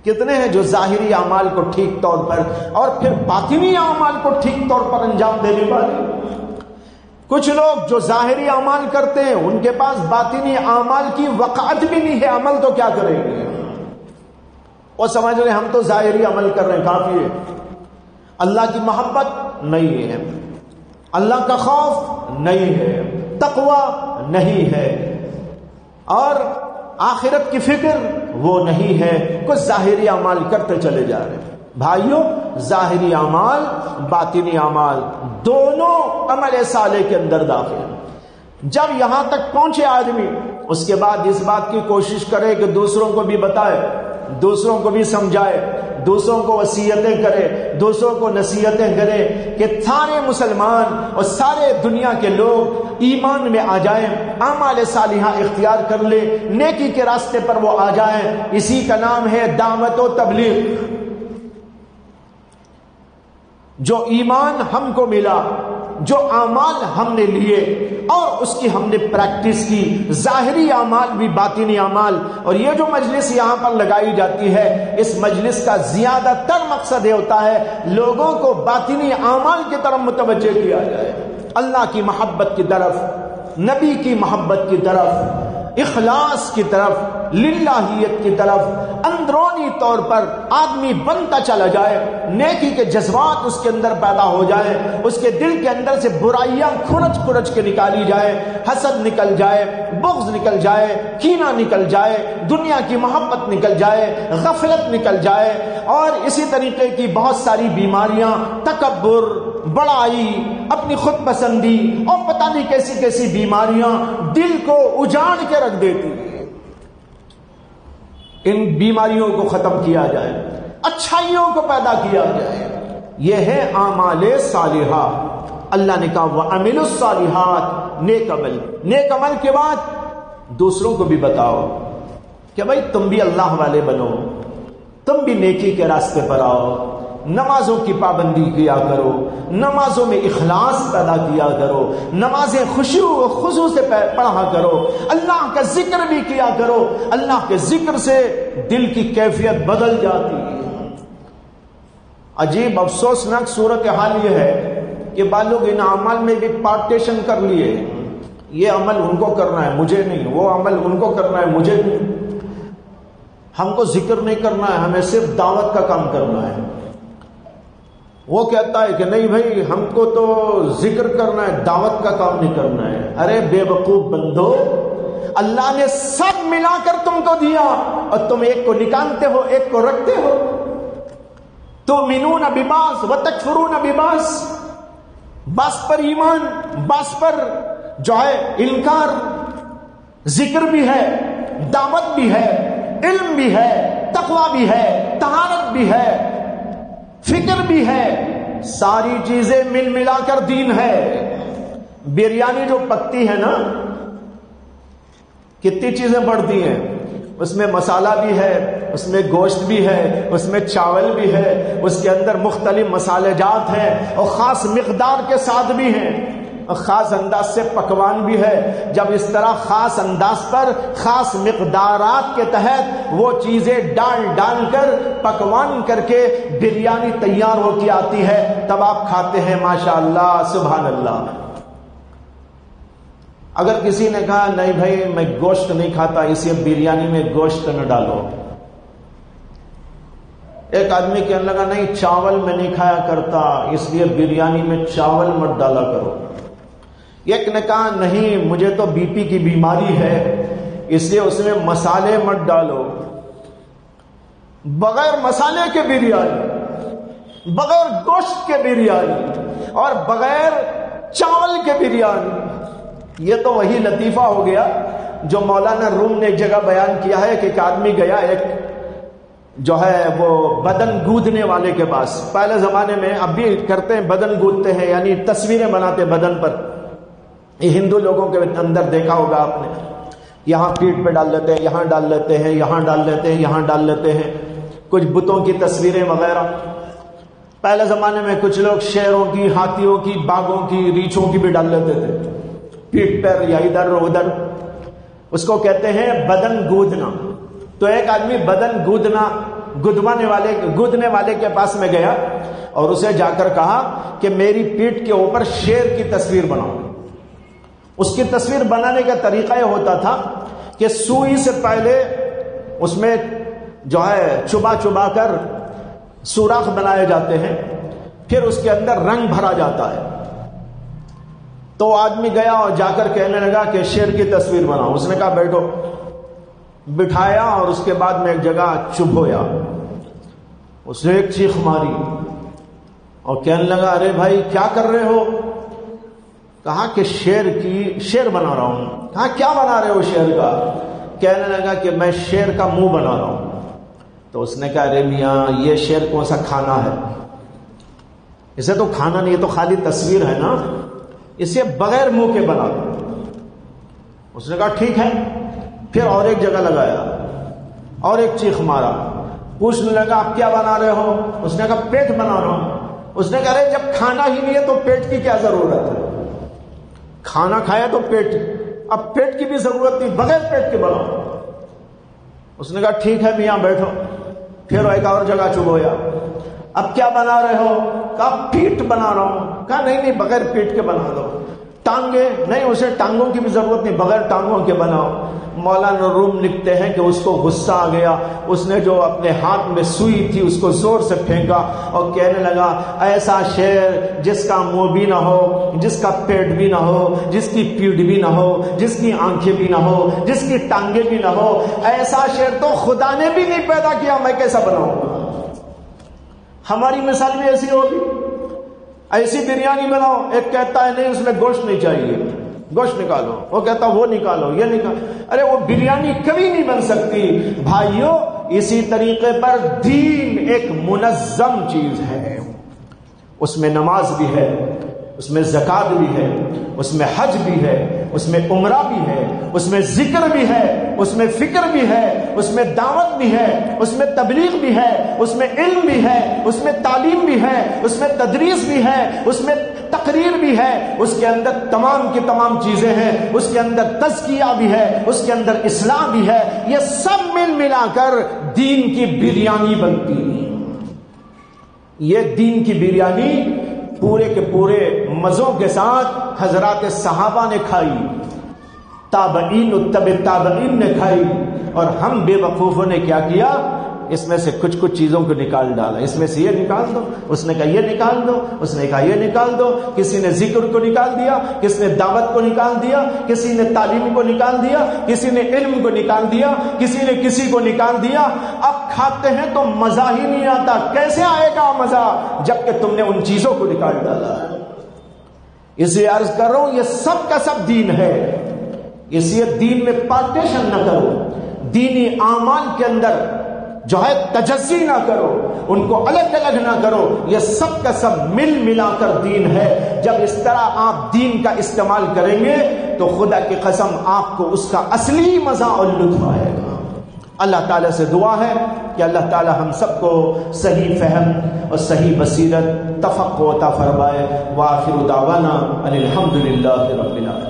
کتنے ہیں جو ظاہری اعمال کو ٹھیک طور پر اور پھر باطنی اعمال کو ٹھیک طور پر انجام دینے والے. کچھ لوگ جو ظاہری اعمال کرتے ہیں ان کے پاس باطنی اعمال کی وقعت بھی نہیں ہے. عمل تو کیا کریں گے؟ وہ سمجھ رہے ہم تو ظاہری عمل کر رہے ہیں، کافی ہے. اللہ کی محبت نہیں ہے، اللہ کا خوف نہیں ہے، تقوی نہیں ہے، اور آخرت کی فکر وہ نہیں ہے. کچھ ظاہری اعمال کرتے چلے جا رہے ہیں. بھائیوں، ظاہری اعمال باطنی اعمال دونوں عمل صالح کے اندر داخل ہیں. جب یہاں تک پہنچے آدمی، اس کے بعد اس بات کی کوشش کرے کہ دوسروں کو بھی بتائے، دوسروں کو بھی سمجھائے، دوسروں کو وصیتیں کرے، دوسروں کو نصیحتیں کرے کہ سارے مسلمان اور سارے دنیا کے لوگ ایمان میں آ جائیں، اعمال صالحہ اختیار کر لے، نیکی کے راستے پر وہ آ جائیں. اسی کا نام ہے دعوت و تبلیغ. جو ایمان ہم کو ملا، جو اعمال ہم نے لیے اور اس کی ہم نے پریکٹس کی، ظاہری اعمال بھی باطنی اعمال. اور یہ جو مجلس یہاں پر لگائی جاتی ہے، اس مجلس کا زیادہ تر مقصد یہ ہوتا ہے لوگوں کو باطنی اعمال کی طرف متوجہ کیا جائے، اللہ کی محبت کی طرف، نبی کی محبت کی طرف، اخلاص کی طرف، للہیت کی طرف. اندرونی طور پر آدمی بنتا چلا جائے، نیکی کے جذبات اس کے اندر پیدا ہو جائے، اس کے دل کے اندر سے برائیاں کھرچ کھرچ کے نکالی جائے، حسد نکل جائے، بغض نکل جائے، کینہ نکل جائے، دنیا کی محبت نکل جائے، غفلت نکل جائے، اور اسی طریقے کی بہت ساری بیماریاں، تکبر، بڑائی، اپنی خود پسندی اور پتہ نہیں کیسی کیسی بیماریاں دل کو اجاڑ کے رکھ دیتی ہیں. ان بیماریوں کو ختم کیا جائے، اچھائیوں کو پیدا کیا جائے. یہ ہے اعمال صالحہ. اللہ نے کہا وَعَمِلُوا الصَّالِحَاتِ، نیک عمل. نیک عمل کے بعد دوسروں کو بھی بتاؤ کہ بھائی تم بھی اللہ والے بنو، تم بھی نیکی کے راستے پر آؤ، نمازوں کی پابندی کیا کرو، نمازوں میں اخلاص پیدا کیا کرو، نمازیں خشوع و خضوع سے پڑھا کرو، اللہ کا ذکر بھی کیا کرو. اللہ کے ذکر سے دل کی کیفیت بدل جاتی ہے. عجیب افسوسناک صورتحال یہ ہے کہ بعض لوگ ان اعمال میں بھی پارٹیشن کر لیے، یہ عمل ان کو کرنا ہے مجھے نہیں، وہ عمل ان کو کرنا ہے مجھے نہیں، ہم کو ذکر نہیں کرنا ہے، ہمیں صرف دعوت کا کام کرنا ہے۔ وہ کہتا ہے کہ نہیں بھائی ہم کو تو ذکر کرنا ہے، دعوت کا کام نہیں کرنا ہے۔ ارے بے وقوف بندو، اللہ نے سب ملا کر تم کو دیا اور تم ایک کو نکالتے ہو، ایک کو رکھتے ہو۔ تؤمنون ببعض وتکفرون ببعض، بعض پر ایمان، بعض پر جو ہے انکار۔ ذکر بھی ہے، دعوت بھی ہے، علم بھی ہے، تقوی بھی ہے، طہارت بھی ہے، فکر بھی ہے، ساری چیزیں مل ملا کر دین ہے۔ بریانی جو پکتی ہے نا، کتنی چیزیں پڑتی ہیں، اس میں مسالہ بھی ہے، اس میں گوشت بھی ہے، اس میں چاول بھی ہے، اس کے اندر مختلف مسالے جات ہیں اور خاص مقدار کے ساتھ بھی ہیں، اور خاص انداز سے پکوان بھی ہے۔ جب اس طرح خاص انداز پر خاص مقدارات کے تحت وہ چیزیں ڈال ڈال کر پکوان کر کے بریانی تیار ہو کے آتی ہے، تب آپ کھاتے ہیں ماشاءاللہ سبحان اللہ۔ اگر کسی نے کہا نہیں بھائی میں گوشت نہیں کھاتا اس لیے بریانی میں گوشت نہ ڈالو، ایک آدمی کہنے لگا نہیں چاول میں نہیں کھایا کرتا اس لیے بریانی میں چاول مت ڈالا کرو، ایک نے کہا نہیں مجھے تو بی پی کی بیماری ہے اس لیے اس میں مسالے مت ڈالو۔ بغیر مسالے کے بریانی، بغیر گوشت کے بریانی اور بغیر چاول کے بریانی، یہ تو وہی لطیفہ ہو گیا جو مولانا روم نے ایک جگہ بیان کیا ہے کہ ایک آدمی گیا ایک جو ہے وہ بدن گودنے والے کے پاس۔ پہلے زمانے میں اب بھی کرتے ہیں، بدن گودتے ہیں، یعنی تصویریں بناتے بدن پر۔ یہ ہندو لوگوں کے اندر دیکھا ہوگا آپ نے، یہاں پیٹھ پہ ڈال لیتے ہیں، یہاں ڈال لیتے ہیں، یہاں ڈال لیتے ہیں، یہاں ڈال لیتے ہیں، کچھ بتوں کی تصویریں وغیرہ۔ پہلے زمانے میں کچھ لوگ شیروں کی، ہاتھیوں کی، باغوں کی، ریچھوں کی بھی ڈال لیتے تھے پیٹھ پر یا ادھر ادھر، اس کو کہتے ہیں بدن گودنا۔ تو ایک آدمی بدن گودنے والے کے پاس میں گیا اور اسے جا کر کہا کہ میری پیٹھ کے اوپر شیر کی تصویر بناؤ۔ اس کی تصویر بنانے کا طریقہ یہ ہوتا تھا کہ سوئی سے پہلے اس میں جو ہے چبا چبا کر سوراخ بنائے جاتے ہیں، پھر اس کے اندر رنگ بھرا جاتا ہے۔ تو آدمی گیا اور جا کر کہنے لگا کہ شیر کی تصویر بناؤ۔ اس نے کہا بیٹھو، بٹھایا اور اس کے بعد میں ایک جگہ چپ ہویا، اس نے ایک چیخ ماری اور کہنے لگا ارے بھائی کیا کر رہے ہو؟ کہا کہ شیر بنا رہا ہوں۔ کہا کیا بنا رہے ہو شیر کا؟ کہنے لگا کہ میں شیر کا منہ بنا رہا ہوں۔ تو اس نے کہا ارے میاں یہ شیر کون سا کھانا ہے؟ اسے تو کھانا نہیں، یہ تو خالی تصویر ہے نا، اسے بغیر منہ کے بنا دو۔ اس نے کہا ٹھیک ہے، پھر اور ایک جگہ لگایا اور ایک چیخ مارا، پوچھنے لگا آپ کیا بنا رہے ہو؟ اس نے کہا پیٹ بنا رہا ہوں۔ اس نے کہا ارے جب کھانا ہی نہیں ہے تو پیٹ کی کیا ضرورت ہے؟ کھانا کھایا تو پیٹ، اب پیٹ کی بھی ضرورت نہیں، بغیر پیٹ کے بناؤ۔ اس نے کہا ٹھیک ہے میاں بیٹھو، پھر ایک اور جگہ چپ ہویا، اب کیا بنا رہے ہو؟ کہا پیٹ بنا رہا ہوں۔ کہا نہیں بغیر پیٹ کے بنا دو۔ ٹانگیں؟ نہیں اسے ٹانگوں کی بھی ضرورت نہیں، بغیر ٹانگوں کے بناؤ۔ مولانا روم لکھتے ہیں کہ اس کو غصہ آ گیا، اس نے جو اپنے ہاتھ میں سوئی تھی اس کو زور سے پھینکا اور کہنے لگا ایسا شیر جس کا منہ بھی نہ ہو، جس کا پیٹ بھی نہ ہو، جس کی پیٹھ بھی نہ ہو، جس کی آنکھیں بھی نہ ہو، جس کی ٹانگیں بھی نہ ہو، ایسا شیر تو خدا نے بھی نہیں پیدا کیا، میں کیسا بناؤں گا؟ ہماری مثال بھی ایسی ہوگی، ایسی بریانی بناؤ، ایک کہتا ہے نہیں اس میں گوشت نہیں چاہیے، گوشت نکالو، وہ کہتا وہ نکالو، یہ نکالو، ارے وہ بریانی کبھی نہیں بن سکتی۔ بھائیو اسی طریقے پر دین ایک منظم چیز ہے، اس میں نماز بھی ہے، اس میں زکات بھی ہے، اس میں حج بھی ہے، اس میں عمرہ بھی ہے، اس میں ذکر بھی ہے، اس میں فکر بھی ہے، اس میں دعوت بھی ہے، اس میں تبلیغ بھی ہے، اس میں علم بھی ہے، اس میں تعلیم بھی ہے، اس میں تدریس بھی ہے، اس میں تقریر بھی ہے، اس کے اندر تمام کی تمام چیزیں ہیں، اس کے اندر تزکیہ بھی ہے، اس کے اندر اصلاح بھی ہے، یہ سب مل ملا کر دین کی بریانی بنتی ہے۔ یہ دین کی بریانی پورے کے پورے مزوں کے ساتھ حضرات صحابہ نے کھائی، تابعین و تابعین نے کھائی، اور ہم بے وقوفوں نے کیا کیا؟ اس میں سے کچھ چیزوں کو نکال ڈالا، اس میں سے یہ نکال دو، اس نے کہا یہ نکال دو، اس نے کہا یہ نکال دو، کسی نے ذکر کو نکال دیا، کسی نے دعوت کو نکال دیا، کسی نے تعلیم کو نکال دیا، کسی نے علم کو نکال دیا، کسی نے کسی کو نکال دیا۔ اب کھاتے ہیں تو مزہ ہی نہیں آتا۔ کیسے آئے گا مزہ جب کہ تم نے ان چیزوں کو نکال ڈالا؟ اس لیے عرض کر رہا ہوں یہ سب کا سب دین ہے، اس لیے دین میں پارٹیشن نہ کرو، دینی اعمال کے اندر جو ہے تجزی نہ کرو، ان کو الگ الگ نہ کرو، یہ سب کا سب مل ملا کر دین ہے۔ جب اس طرح آپ دین کا استعمال کریں گے تو خدا کی قسم آپ کو اس کا اصلی مزہ اور لطف آئے گا۔ اللہ تعالیٰ سے دعا ہے کہ اللہ تعالیٰ ہم سب کو صحیح فہم اور صحیح بصیرت تفقہ عطا فرمائے۔ وآخر دعوانا ان الحمد للہ رب العالمین۔